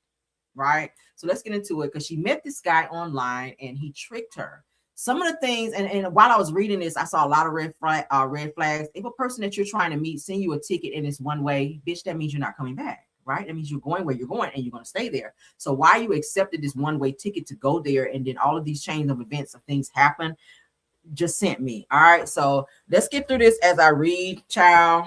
right? So let's get into it, because she met this guy online and he tricked her. Some of the things, and while I was reading this, I saw a lot of red flags. If a person that you're trying to meet send you a ticket and it's one way, bitch, that means you're not coming back, right? That means you're going where you're going and you're going to stay there. So why you accepted this one-way ticket to go there, and then all of these chains of events of things happen, just sent me. All right, so let's get through this as I read, child.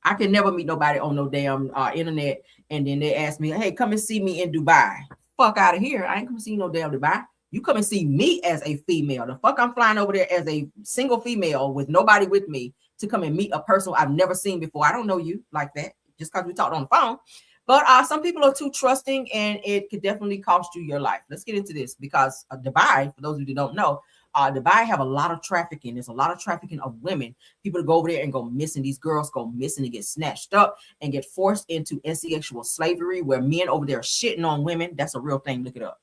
I can never meet nobody on no damn internet, and then they ask me, hey, come and see me in Dubai. Fuck out of here. I ain't come see no damn Dubai. You come and see me as a female. The fuck I'm flying over there as a single female with nobody with me to come and meet a person I've never seen before. I don't know you like that, just because we talked on the phone. But some people are too trusting, and it could definitely cost you your life. Let's get into this, because Dubai, for those of you who don't know, Dubai have a lot of trafficking. There's a lot of trafficking of women. People go over there and go missing. These girls go missing and get snatched up and get forced into incestual slavery, where men over there are shitting on women. That's a real thing. Look it up.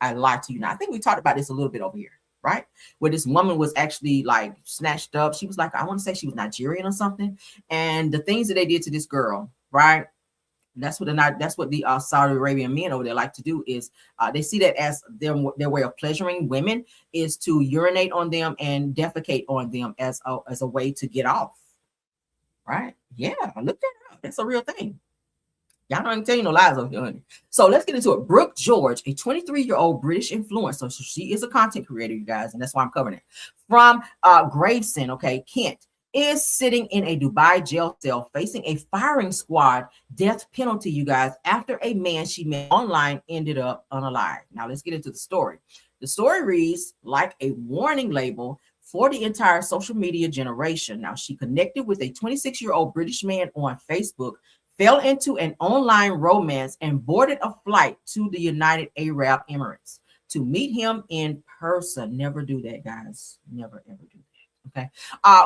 I lied to you. Now, I think we talked about this a little bit over here, right? Where this woman was actually like snatched up. She was like, I want to say she was Nigerian or something. And the things that they did to this girl, right? That's what the Saudi Arabian men over there like to do, is they see that as their way of pleasuring women is to urinate on them and defecate on them as a way to get off, right? Yeah, look that up. That's a real thing. Y'all don't even tell you no lies over here, honey. So let's get into it. Brooke George, a 23-year-old British influencer. So she is a content creator, you guys, and that's why I'm covering it. From Gravesend, okay, Kent, is sitting in a Dubai jail cell facing a firing squad death penalty, you guys, after a man she met online ended up unalived. Now let's get into the story. The story reads like a warning label for the entire social media generation. Now, she connected with a 26-year-old British man on Facebook, fell into an online romance, and boarded a flight to the United Arab Emirates to meet him in person. Never do that, guys. Never, ever do that. Okay.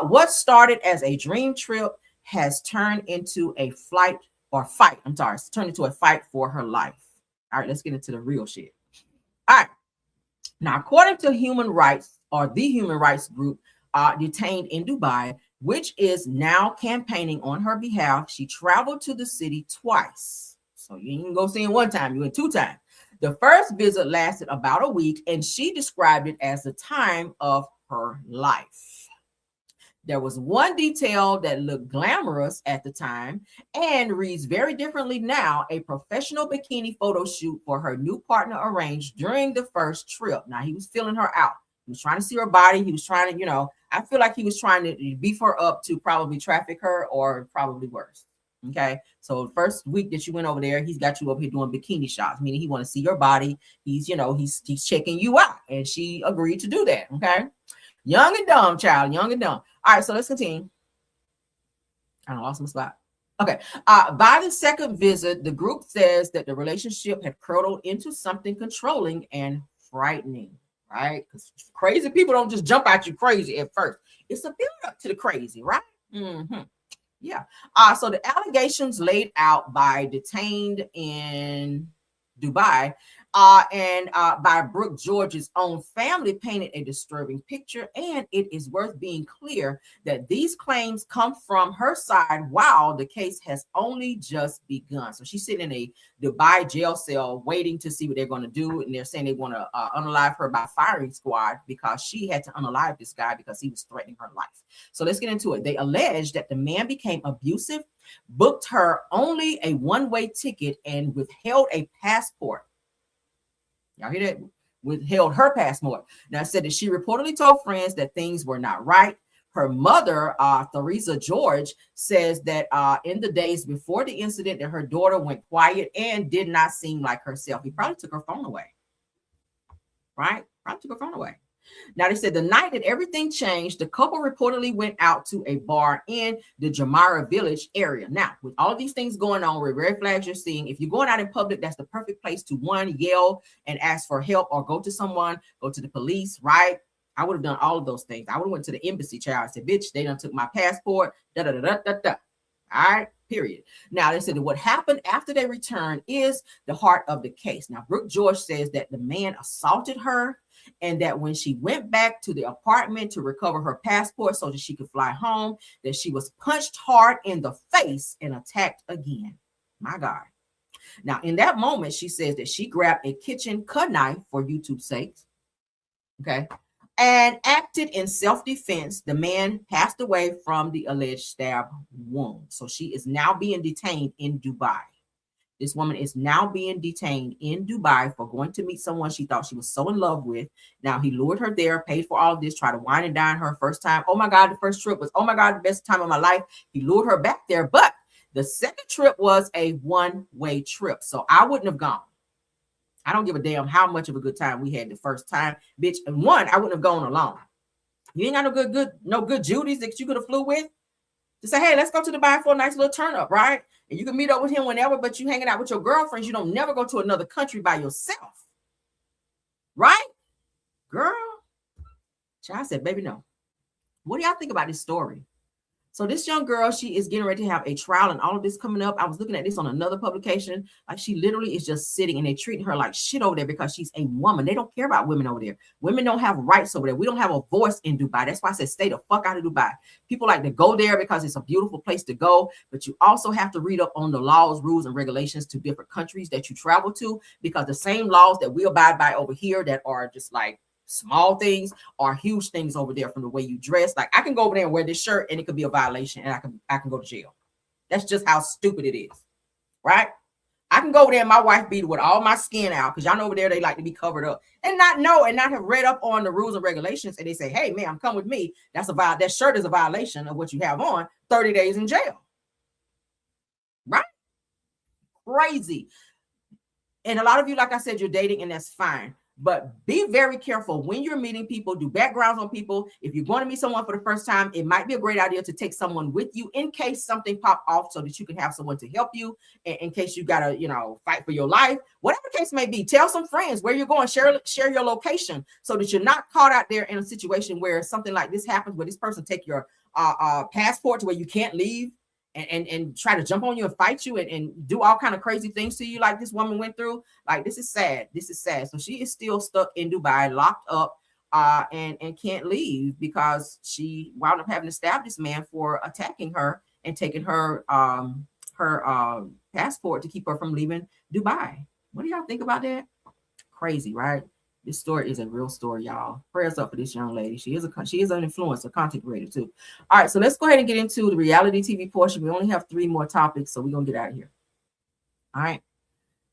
What started as a dream trip has turned into a fight. It's turned into a fight for her life. All right, let's get into the real shit. All right. Now, according to human rights, or the human rights group detained in Dubai, which is now campaigning on her behalf, she traveled to the city twice. So you didn't go see him one time, you went 2 times. The first visit lasted about a week, and she described it as the time of her life. There was one detail that looked glamorous at the time and reads very differently now: a professional bikini photo shoot for her new partner arranged during the first trip. Now, he was feeling her out. He was trying to see her body. He was trying to, I feel like he was trying to beef her up to probably traffic her or probably worse. Okay, so the first week that you went over there, he's got you over here doing bikini shots, meaning he want to see your body. He's, you know, he's checking you out, and she agreed to do that. Okay, young and dumb, child, young and dumb. All right, so let's continue. I lost my spot. Okay, by the second visit, the group says that the relationship had curdled into something controlling and frightening. Right, because crazy people don't just jump at you crazy at first. It's a build up to the crazy, right? Mm-hmm. Yeah. So the allegations laid out by detained in Dubai and by Brooke George's own family painted a disturbing picture. And it is worth being clear that these claims come from her side while the case has only just begun. So she's sitting in a Dubai jail cell waiting to see what they're going to do. And they're saying they want to unalive her by firing squad because she had to unalive this guy because he was threatening her life. So let's get into it. They allege that the man became abusive, booked her only a one-way ticket, and withheld a passport. Y'all hear that? Withheld her passport. Now, said that she reportedly told friends that things were not right. Her mother, Theresa George, says that in the days before the incident that her daughter went quiet and did not seem like herself. He probably took her phone away. Right? Probably took her phone away. Now, they said the night that everything changed, the couple reportedly went out to a bar in the Jumeirah Village area. Now, with all of these things going on, with red flags you're seeing, if you're going out in public, that's the perfect place to, one, yell and ask for help or go to someone, go to the police, right? I would have done all of those things. I would have went to the embassy, child. I said, bitch, they done took my passport, da-da-da-da-da-da. All right, period. Now, they said that what happened after they returned is the heart of the case. Now, Brooke George says that the man assaulted her, and that when she went back to the apartment to recover her passport so that she could fly home, that she was punched hard in the face and attacked again. My God. Now, in that moment, she says that she grabbed a kitchen cut knife, for YouTube's sake, okay, and acted in self-defense. The man passed away from the alleged stab wound. So she is now being detained in Dubai. This woman is now being detained in Dubai for going to meet someone she thought she was so in love with. Now, he lured her there, paid for all of this, tried to wine and dine her first time. Oh my God, the first trip was, oh my God, the best time of my life. He lured her back there. But the second trip was a one-way trip. So I wouldn't have gone. I don't give a damn how much of a good time we had the first time, bitch. And one, I wouldn't have gone alone. You ain't got no good Judies that you could have flew with to say, hey, let's go to Dubai for a nice little turn up, right? And you can meet up with him whenever, but you hanging out with your girlfriends. You don't never go to another country by yourself, right? Girl, child said, baby, no. What do y'all think about this story? So this young girl, she is getting ready to have a trial and all of this coming up. I was looking at this on another publication. Like, she literally is just sitting and they're treating her like shit over there because she's a woman. They don't care about women over there. Women don't have rights over there. We don't have a voice in Dubai. That's why I said stay the fuck out of Dubai. People like to go there because it's a beautiful place to go, but you also have to read up on the laws, rules, and regulations to different countries that you travel to, because the same laws that we abide by over here that are just like small things are huge things over there, from the way you dress. Like, I can go over there and wear this shirt and it could be a violation and I can go to jail. That's just how stupid it is, right? I can go over there and my wife beat with all my skin out, because y'all know over there they like to be covered up and not know and not have read up on the rules and regulations, and they say, hey ma'am, come with me. That shirt is a violation of what you have on. 30 days in jail, right? Crazy. And a lot of you, like I said, you're dating, and that's fine. But be very careful when you're meeting people. Do backgrounds on people. If you're going to meet someone for the first time, it might be a great idea to take someone with you in case something pop off, so that you can have someone to help you in case you got to, fight for your life. Whatever the case may be, tell some friends where you're going. Share your location so that you're not caught out there in a situation where something like this happens, where this person take your passport to where you can't leave. And try to jump on you and fight you and do all kind of crazy things to you, like this woman went through. Like, this is sad. This is sad. So she is still stuck in Dubai, locked up, and can't leave because she wound up having to stab this man for attacking her and taking her passport to keep her from leaving Dubai. What do y'all think about that? Crazy, right? This story is a real story, y'all. Prayers up for this young lady. She is an influencer, content creator too. All right, so let's go ahead and get into the reality TV portion. We only have 3 more topics, so we're gonna get out of here. All right.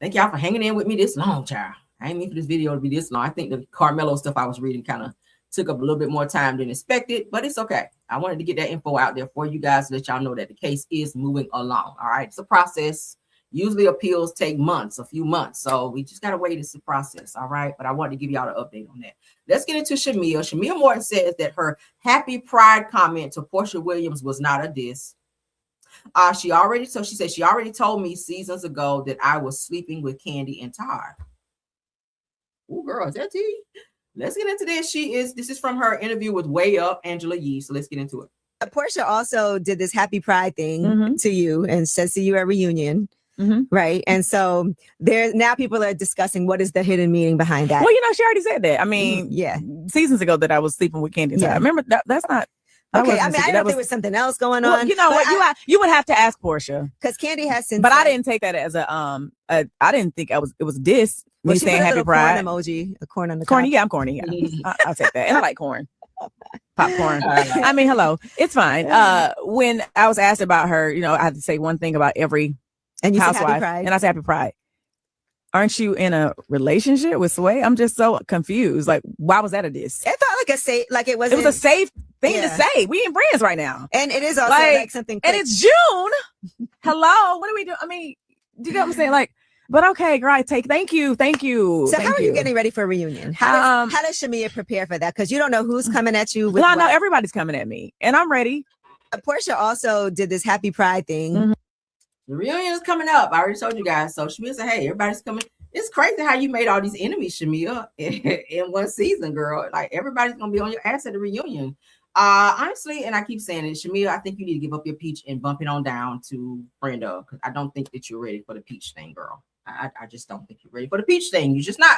Thank y'all for hanging in with me this long, child. I ain't mean for this video to be this long. I think the Karmelo stuff I was reading kind of Took up a little bit more time than expected, but it's okay. I wanted to get that info out there for you guys so that y'all know that the case is moving along. All right, it's a process. Usually appeals take months, a few months. So we just got to wait. It's the process. All right. But I wanted to give y'all an update on that. Let's get into Shamia. Shamia Morton says that her happy pride comment to Portia Williams was not a diss. She said she already told me seasons ago that I was sleeping with Candy and Todd. Oh, girl, is that tea? Let's get into this. This is from her interview with Way Up, Angela Yee. So let's get into it. Portia also did this happy pride thing to you and says see you at reunion. Right. And so now people are discussing what is the hidden meaning behind that. Well, she already said that. I mean, seasons ago that I was sleeping with Candy. Yeah. I remember that's not. Okay. I mean, I know there was something else going on. You know what? You would have to ask Portia because Candy has since. But I didn't take that as I didn't think it was a diss. When saying happy pride emoji, a corn on the corny. Yeah, I'm corny. Yeah. I'll take that. And I like corn. Popcorn. I mean, hello. It's fine. When I was asked about her, I had to say one thing about every housewife, and I said happy pride. Aren't you in a relationship with Sway? I'm just so confused. Like, why was that a diss? It felt like it was a safe thing to say. We ain't friends right now. And it is also like something quick. And it's June. Hello. What are we doing? I mean, do you know what I'm saying? Like, but okay, great. Thank you. So how are you getting ready for a reunion? How does Shamia prepare for that? Because you don't know who's coming at you. I know everybody's coming at me, and I'm ready. Portia also did this happy pride thing. The reunion is coming up. I already told you guys. So Shamia said, hey, everybody's coming. It's crazy how you made all these enemies, Shamia, in one season, girl. Like, everybody's going to be on your ass at the reunion. Honestly, and I keep saying it, Shamia, I think you need to give up your peach and bump it on down to friend of, because I don't think that you're ready for the peach thing, girl. I just don't think you're ready for the peach thing. You're just not.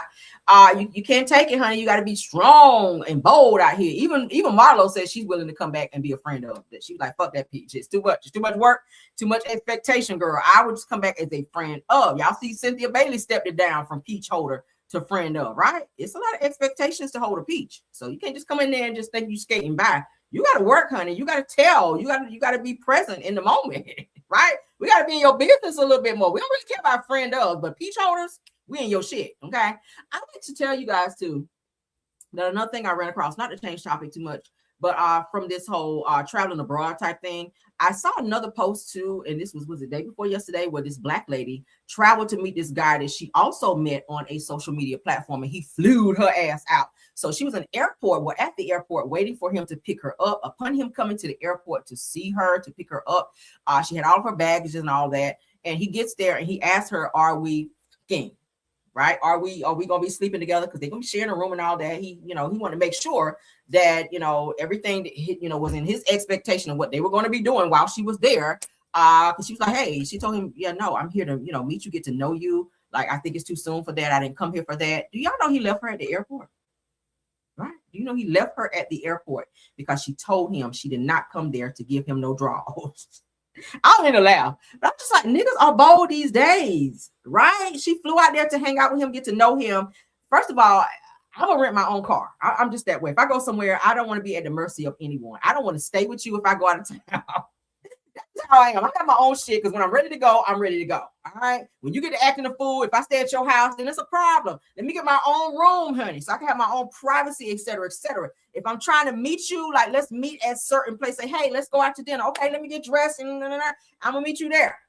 You can't take it, honey. You got to be strong and bold out here. Even Marlo says she's willing to come back and be a friend of. That she's like, fuck that peach. It's too much. It's too much work. Too much expectation, girl. I would just come back as a friend of. Y'all see Cynthia Bailey stepped it down from peach holder to friend of, right? It's a lot of expectations to hold a peach. So you can't just come in there and just think you skating by. You got to work, honey. You got to tell. You got to be present in the moment, right? We got to be in your business a little bit more. We don't really care about friend of, but peach holders, we in your shit, okay? I like to tell you guys too that another thing I ran across, not to change topic too much, but from this whole traveling abroad type thing, I saw another post too, and this was the day before yesterday, where this black lady traveled to meet this guy that she also met on a social media platform, and he flew her ass out. So she was at the airport waiting for him to pick her up. Upon him coming to the airport to see her, to pick her up, she had all of her baggage and all that. And he gets there and he asks her, are we fucking? Right? Are we gonna be sleeping together? Because they're gonna be sharing a room and all that. He wanted to make sure that everything that was in his expectation of what they were going to be doing while she was there. Because she was like, hey, she told him, yeah, no, I'm here to meet you, get to know you. Like, I think it's too soon for that. I didn't come here for that. Do y'all know he left her at the airport? Right? Do you know he left her at the airport because she told him she did not come there to give him no draws? I don't mean to laugh, but I'm just like, niggas are bold these days, right? She flew out there to hang out with him, get to know him. First of all, I'm gonna rent my own car. I'm just that way. If I go somewhere, I don't want to be at the mercy of anyone. I don't want to stay with you if I go out of town. That's how I am. I got my own shit, because when I'm ready to go, I'm ready to go. All right. When you get to acting a fool, if I stay at your house, then it's a problem. Let me get my own room, honey, so I can have my own privacy, etc., etc. If I'm trying to meet you, like, let's meet at certain place. Say, hey, let's go out to dinner. Okay, let me get dressed and I'm gonna meet you there.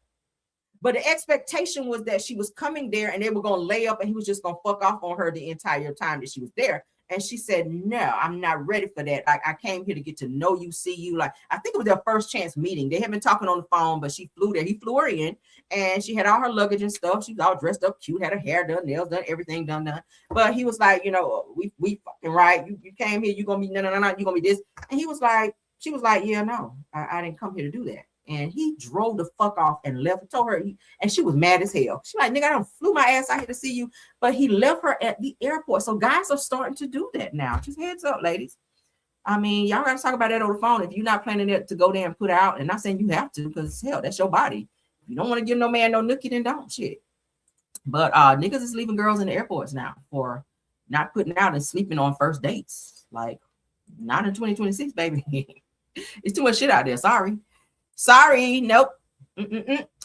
But the expectation was that she was coming there and they were gonna lay up and he was just gonna fuck off on her the entire time that she was there. And she said, no, I'm not ready for that. Like, I came here to get to know you, see you. Like, I think it was their first chance meeting. They had been talking on the phone, but she flew there. He flew her in, and she had all her luggage and stuff. She was all dressed up cute, had her hair done, nails done, everything done. But he was like, we fucking right. You came here, you gonna be no, you gonna be this. And she was like, yeah, no, I didn't come here to do that. And he drove the fuck off and left. Told her, and she was mad as hell. She's like, nigga, I done flew my ass out here to see you. But he left her at the airport. So guys are starting to do that now. Just heads up, ladies. I mean, y'all got to talk about that on the phone. If you're not planning it to go there and put out, and not saying you have to, because hell, that's your body. If you don't want to give no man no nookie, then don't shit. But niggas is leaving girls in the airports now for not putting out and sleeping on first dates. Like, not in 2026, baby. It's too much shit out there. Sorry, nope.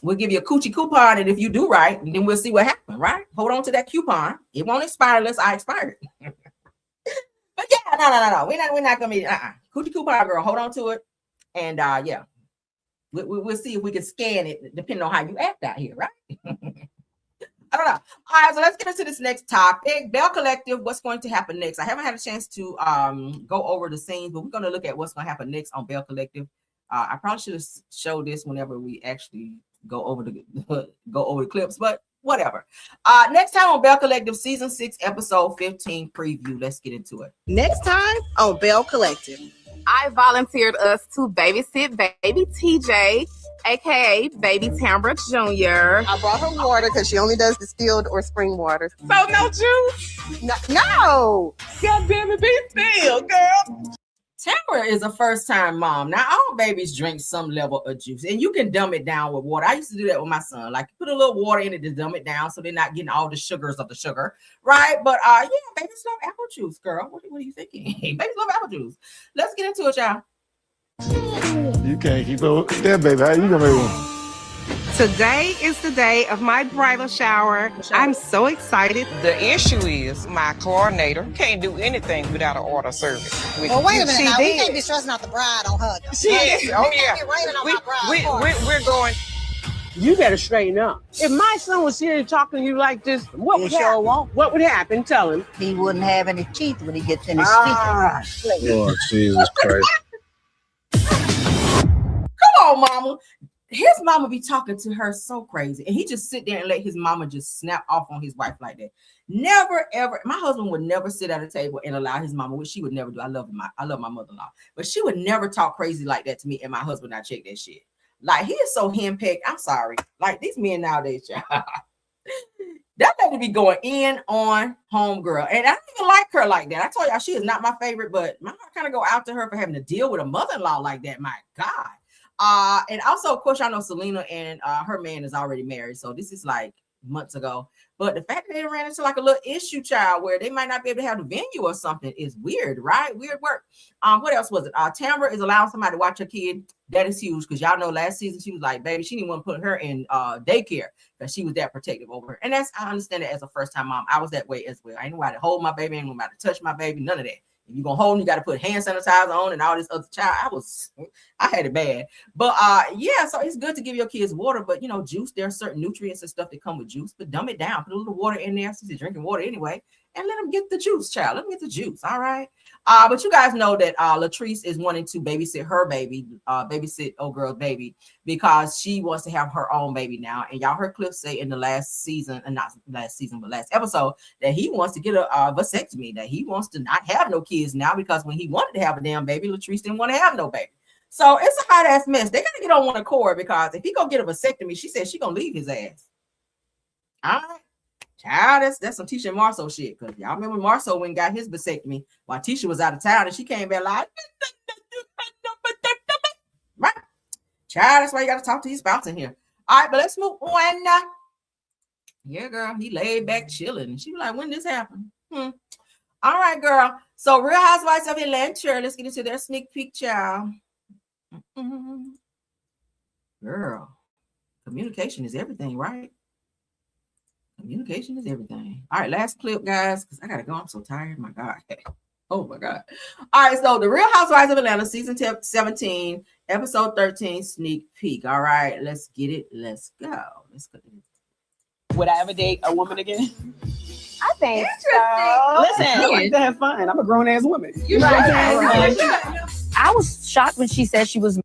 We'll give you a coochie coupon, and if you do right, then we'll see what happens, right? Hold on to that coupon. It won't expire unless I expire it. But But yeah, no. We're not gonna be coochie coupon girl. Hold on to it, and yeah, we'll see if we can scan it depending on how you act out here, right? I don't know. All right, so let's get into this next topic. Belle Collective, what's going to happen next? I haven't had a chance to go over the scenes, but we're going to look at what's going to happen next on Belle Collective. I probably should have showed this whenever we actually go over the clips, but whatever. Next time on Belle Collective, season 6, episode 15 preview. Let's get into it. Next time on Belle Collective. I volunteered us to babysit baby TJ, aka baby Tambra Jr. I brought her water because she only does distilled or spring water. So no juice? No. God damn it, be still, girl. Tamara is a first-time mom. Now, all babies drink some level of juice, and you can dumb it down with water. I used to do that with my son. Like, put a little water in it to dumb it down so they're not getting all the sugars of the sugar, right? But, yeah, babies love apple juice, girl. What are you thinking? Babies love apple juice. Let's get into it, y'all. You can't keep up with that, baby. How you gonna make one? Today is the day of my bridal shower. I'm so excited. The issue is my coordinator can't do anything without an order service. Well, wait a minute now. We can't be stressing out the bride on her. She is. Oh, yeah. We're going. You better straighten up. If my son was here talking to you like this, what would happen? What would happen? Tell him. He wouldn't have any teeth when he gets in his teeth. Lord Jesus Christ. Come on, mama. His mama be talking to her so crazy, and he just sit there and let his mama just snap off on his wife like that. Never, ever. My husband would never sit at a table and allow his mama, which she would never do. I love my mother-in-law, but she would never talk crazy like that to me and my husband. I check that shit. Like, he is so henpecked. I'm sorry. Like, these men nowadays, y'all. That lady be going in on homegirl, and I don't even like her like that. I told y'all she is not my favorite, but my heart kind of go out to her for having to deal with a mother-in-law like that. My God. And also, of course, y'all know Selena and her man is already married, so this is like months ago. But the fact that they ran into like a little issue, child, where they might not be able to have the venue or something is weird, right? Weird work. What else was it? Tamara is allowing somebody to watch her kid. That is huge, because y'all know last season she was like, baby, she didn't want to put her in daycare because she was that protective over her. And I understand it as a first-time mom. I was that way as well. I ain't nobody to hold my baby, ain't nobody to touch my baby, none of that. If you're gonna hold them, you got to put hand sanitizer on and all this other child. I had it bad. But yeah, so it's good to give your kids water, but juice, there are certain nutrients and stuff that come with juice, but dumb it down, put a little water in there since you're drinking water anyway, and let them get the juice, child. Let them get the juice. All right. But you guys know that Latrice is wanting to babysit her baby, babysit old girl's baby, because she wants to have her own baby now. And y'all heard Cliff say in the last season, and not last season, but last episode, that he wants to get a vasectomy, that he wants to not have no kids now, because when he wanted to have a damn baby, Latrice didn't want to have no baby. So it's a hot ass mess. They got to get on one accord, because if he go get a vasectomy, she said she gonna leave his ass. All right. Child, that's some Tisha and Marceau shit. Because y'all remember Marceau went and got his vasectomy while Tisha was out of town, and she came back like, right? Child, that's why you got to talk to your spouse in here. All right, but let's move on. Yeah, girl, he laid back chilling. And she was like, when this happened? All right, girl. So Real Housewives of Atlanta, let's get into their sneak peek, child. Girl, communication is everything, right? Communication is everything. All right, last clip, guys, because I gotta go. I'm so tired. My God. Oh my God. All right, so the Real Housewives of Atlanta, season 17, episode 13, sneak peek. All right, let's get it. Let's go. Let's go. Would I ever date a woman again? I think so. Listen, I like to have fun. I'm a grown ass woman. I was shocked when she said she was.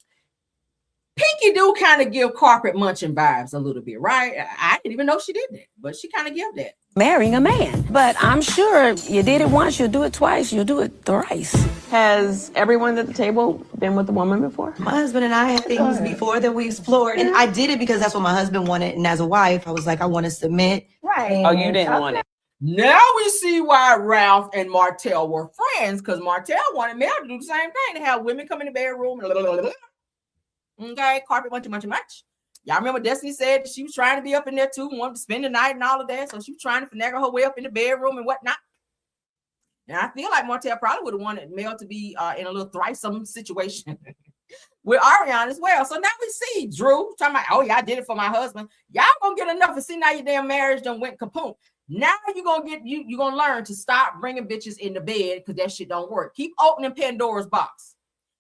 Pinky do kind of give carpet munching vibes a little bit, right? I didn't even know she did that, but she kind of give that. Marrying a man. But I'm sure you did it once, you'll do it twice, you'll do it thrice. Has everyone at the table been with a woman before? My husband and I had things before that we explored. And I did it because that's what my husband wanted. And as a wife, I was like, I want to submit. Right. Oh, you didn't want it. Now we see why Ralph and Martell were friends, because Martell wanted Mel to do the same thing, to have women come in the bedroom. Okay, carpet much. Y'all remember Destiny said she was trying to be up in there too, wanted to spend the night and all of that. So she was trying to finagle her way up in the bedroom and whatnot. And I feel like Martell probably would have wanted Mel to be in a little threesome situation with Ariana as well. So now we see Drew talking about, oh yeah, I did it for my husband. Y'all gonna get enough and see now your damn marriage done went kapoom. Now you're gonna learn to stop bringing bitches in the bed because that shit don't work. Keep opening Pandora's box.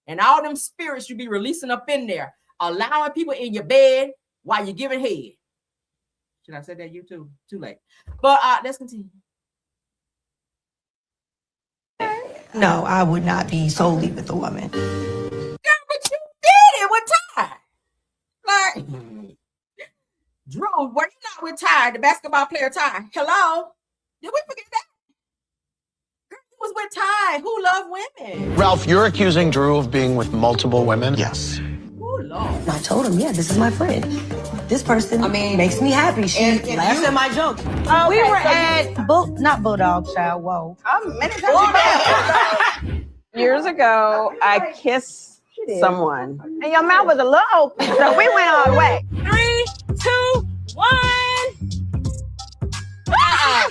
And all them spirits you be releasing up in there, allowing people in your bed while you're giving head. Should I say that you too? Too late. But let's continue. No, I would not be solely with a woman. Girl, but you did it with Ty. Like, Drew, were you not with Ty, the basketball player Ty? Hello? Did we forget that? Girl, you was with Ty, who loved women. Ralph, you're accusing Drew of being with multiple women? Yes. Oh, Lord. I told him, yeah, this is my friend. This person, makes me happy. She laughs at my jokes. We were at not Bulldog Child. Whoa. Years ago, I kissed someone, and your mouth was a little open, so we went all the way. 3, 2, 1. I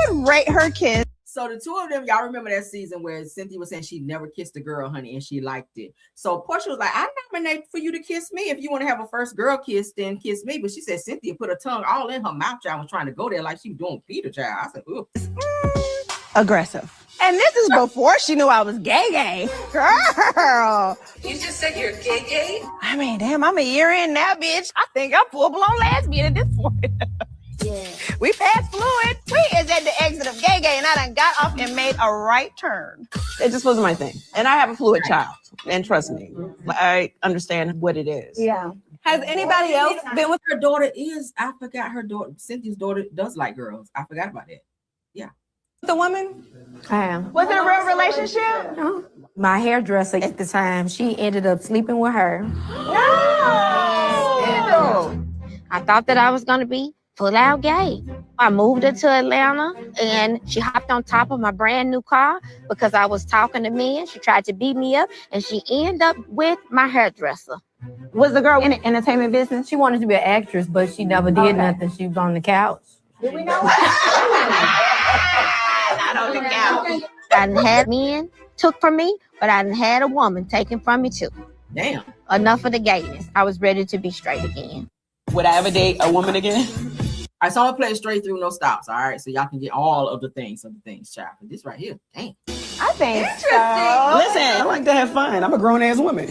would rate her kiss. So the two of them, y'all remember that season where Cynthia was saying she never kissed a girl, honey, and she liked it. So Portia was like, I nominate for you to kiss me. If you want to have a first girl kiss, then kiss me. But she said Cynthia put her tongue all in her mouth, child, was trying to go there like she was doing Peter, child. I said, ooh. Aggressive. And this is before she knew I was gay. Girl. You just said you're gay? I mean, damn, I'm a year in now, bitch. I think I'm full-blown lesbian at this point. Yeah. We passed fluid. We is at the exit of gay, and I done got off and made a right turn. It just wasn't my thing. And I have a fluid child. And trust me, I understand what it is. Yeah. Has anybody else been with her daughter? I forgot her daughter. Cynthia's daughter does like girls. I forgot about that. Yeah. the woman? I am. Was it a real relationship? No. My hairdresser at the time, she ended up sleeping with her. No! I thought that I was going to be full out gay. I moved her to Atlanta and she hopped on top of my brand new car because I was talking to men. She tried to beat me up and she ended up with my hairdresser. Was the girl in the entertainment business? She wanted to be an actress, but she never did nothing. She was on the couch. Did we know? Not on the couch. I done had men took from me, but I done had a woman taken from me too. Damn. Enough of the gayness. I was ready to be straight again. Would I ever date a woman again? All right, so I'm gonna play it straight through, no stops. All right, so y'all can get all of the things, child. But this right here, damn. I think Listen, I like to have fun. I'm a grown ass woman.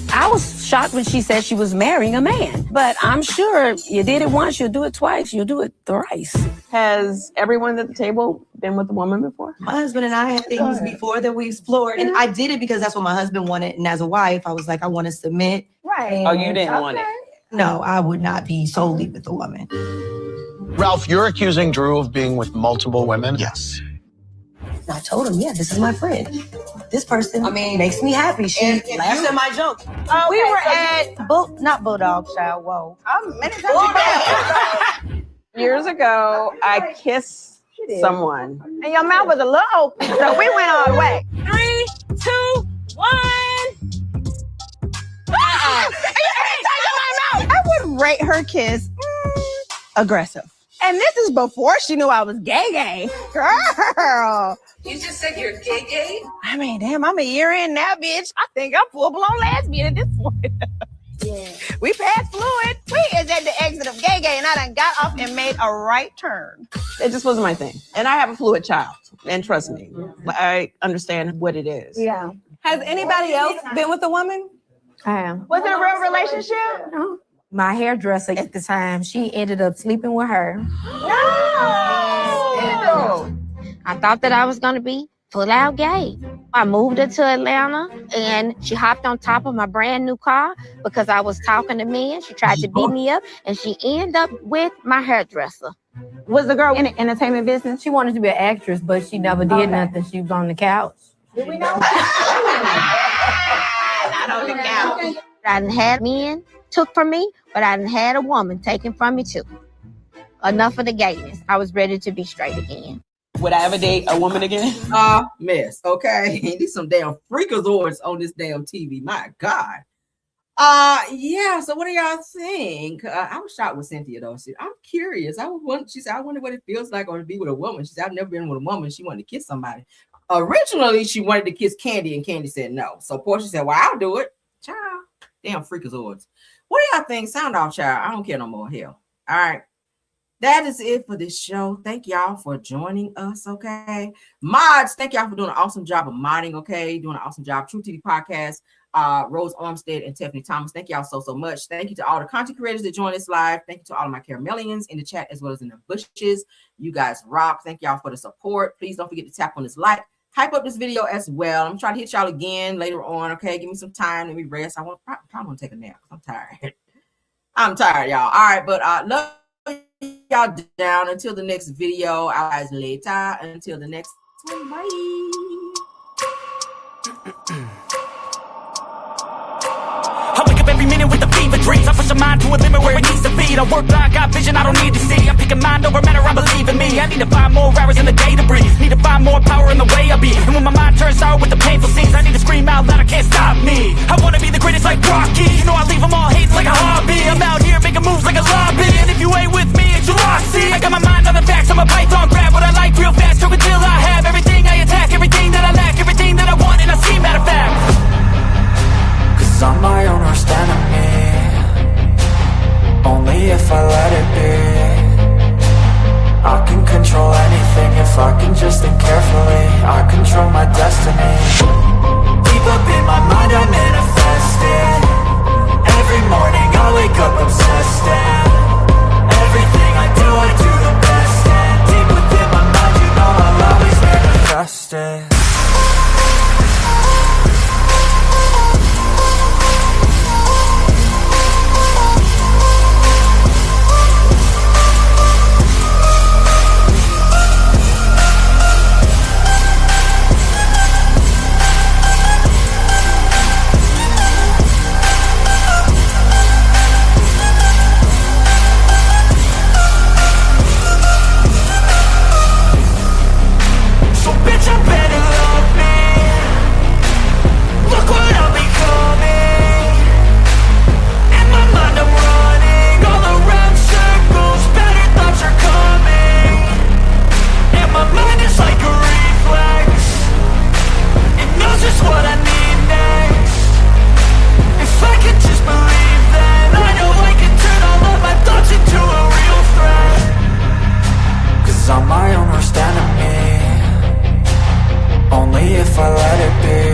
I was shocked when she said she was marrying a man, but I'm sure you did it once, you'll do it twice, you'll do it thrice. Has everyone at the table been with a woman before? My husband and I had things before that we explored, and I did it because that's what my husband wanted. And as a wife, I was like, I want to submit. Right. Oh, you didn't want it? No, I would not be solely with a woman. Ralph, you're accusing Drew of being with multiple women? Yes. I told him, yeah, this is my friend. This person, makes me happy. She laughs at my jokes. We were at not Bulldog Child. Whoa. Years ago, I kissed someone, and your mouth was a little open, so we went all the way. 3, 2, 1. I would rate her kiss aggressive. And this is before she knew I was gay. Girl. You just said you're gay? I mean, damn, I'm a year in now, bitch. I think I'm full-blown lesbian at this point. Yeah. We passed fluid. We is at the exit of gay, and I done got off and made a right turn. It just wasn't my thing. And I have a fluid child. And trust me, I understand what it is. Yeah. Has anybody else been with a woman? I am. Was it a real relationship? No. My hairdresser at the time, she ended up sleeping with her. No! I thought that I was going to be full out gay. I moved her to Atlanta and she hopped on top of my brand new car because I was talking to men. She tried to beat me up and she ended up with my hairdresser. Was the girl in the entertainment business? She wanted to be an actress, but she never did nothing. She was on the couch. Did we know? Not on the couch. I done had men took from me, but I done had a woman taken from me too. Enough of the gayness. I was ready to be straight again. Would I ever date a woman again? Miss, okay. These some damn freakazoids on this damn TV. My God. Yeah. So what do y'all think? I was shocked with Cynthia though. I'm curious. She said, I wonder what it feels like to be with a woman. She said, I've never been with a woman. She wanted to kiss somebody. Originally, she wanted to kiss Candy, and Candy said no. So Portia said, well, I'll do it. Child. Damn freakazoids. What do y'all think? Sound off, child. I don't care no more. Hell. All right. that is it for this show. Thank y'all for joining us. Okay, mods, thank y'all for doing an awesome job of modding. Okay, doing an awesome job. True TV Podcast, Rose Armstead and Tiffany Thomas. Thank y'all so much. Thank you to all the content creators that joined us live. Thank you to all of my Caramelians in the chat as well as in the bushes. You guys rock. Thank y'all for the support. Please don't forget to tap on this like. Hype up this video as well. I'm trying to hit y'all again later on. Okay, give me some time. Let me rest. I probably want to take a nap. I'm tired. I'm tired, y'all. All right, but love y'all down until the next video. I'll guys later. Until the next one. Bye. I wake up every minute with the fever dreams. I push a mind to a limit where it needs to be. I work blind, got vision I don't need to see. I'm picking mind over matter, I believe in me. I need to find more hours in the day to breathe. Need to find more power in the way I be. And when my mind turns sour with the painful scenes, I need to scream out loud, I can't stop me. I wanna be the greatest like Rocky. You know I leave them all hating like a hobby. I'm out here making moves like a lobby. And if you ain't with me, it's your loss. See, I got my mind on the facts. I'm a python, grab what I like real fast. Choke until I have everything I attack. Everything that I lack, everything that I want. And I see matter of fact. Cause I'm my own worst enemy. Only if I let it be. I can control anything if I can just think carefully. I control my destiny. Deep up in my mind I manifest it. Every morning I wake up obsessed and everything I do the best. And deep within my mind you know I'll always manifest it. What I need next. If I could just believe, then I know I can turn all of my thoughts into a real threat. Cause I'm my own worst enemy. Only if I let it be.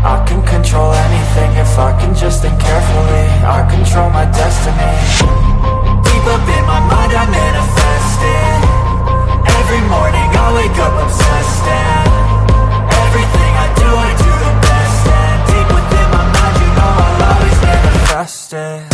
I can control anything if I can just think carefully. I control my destiny. Deep up in my mind I manifest it. Every morning I wake up obsessed and everything I do the best. And deep within my mind you know I'll always manifest it.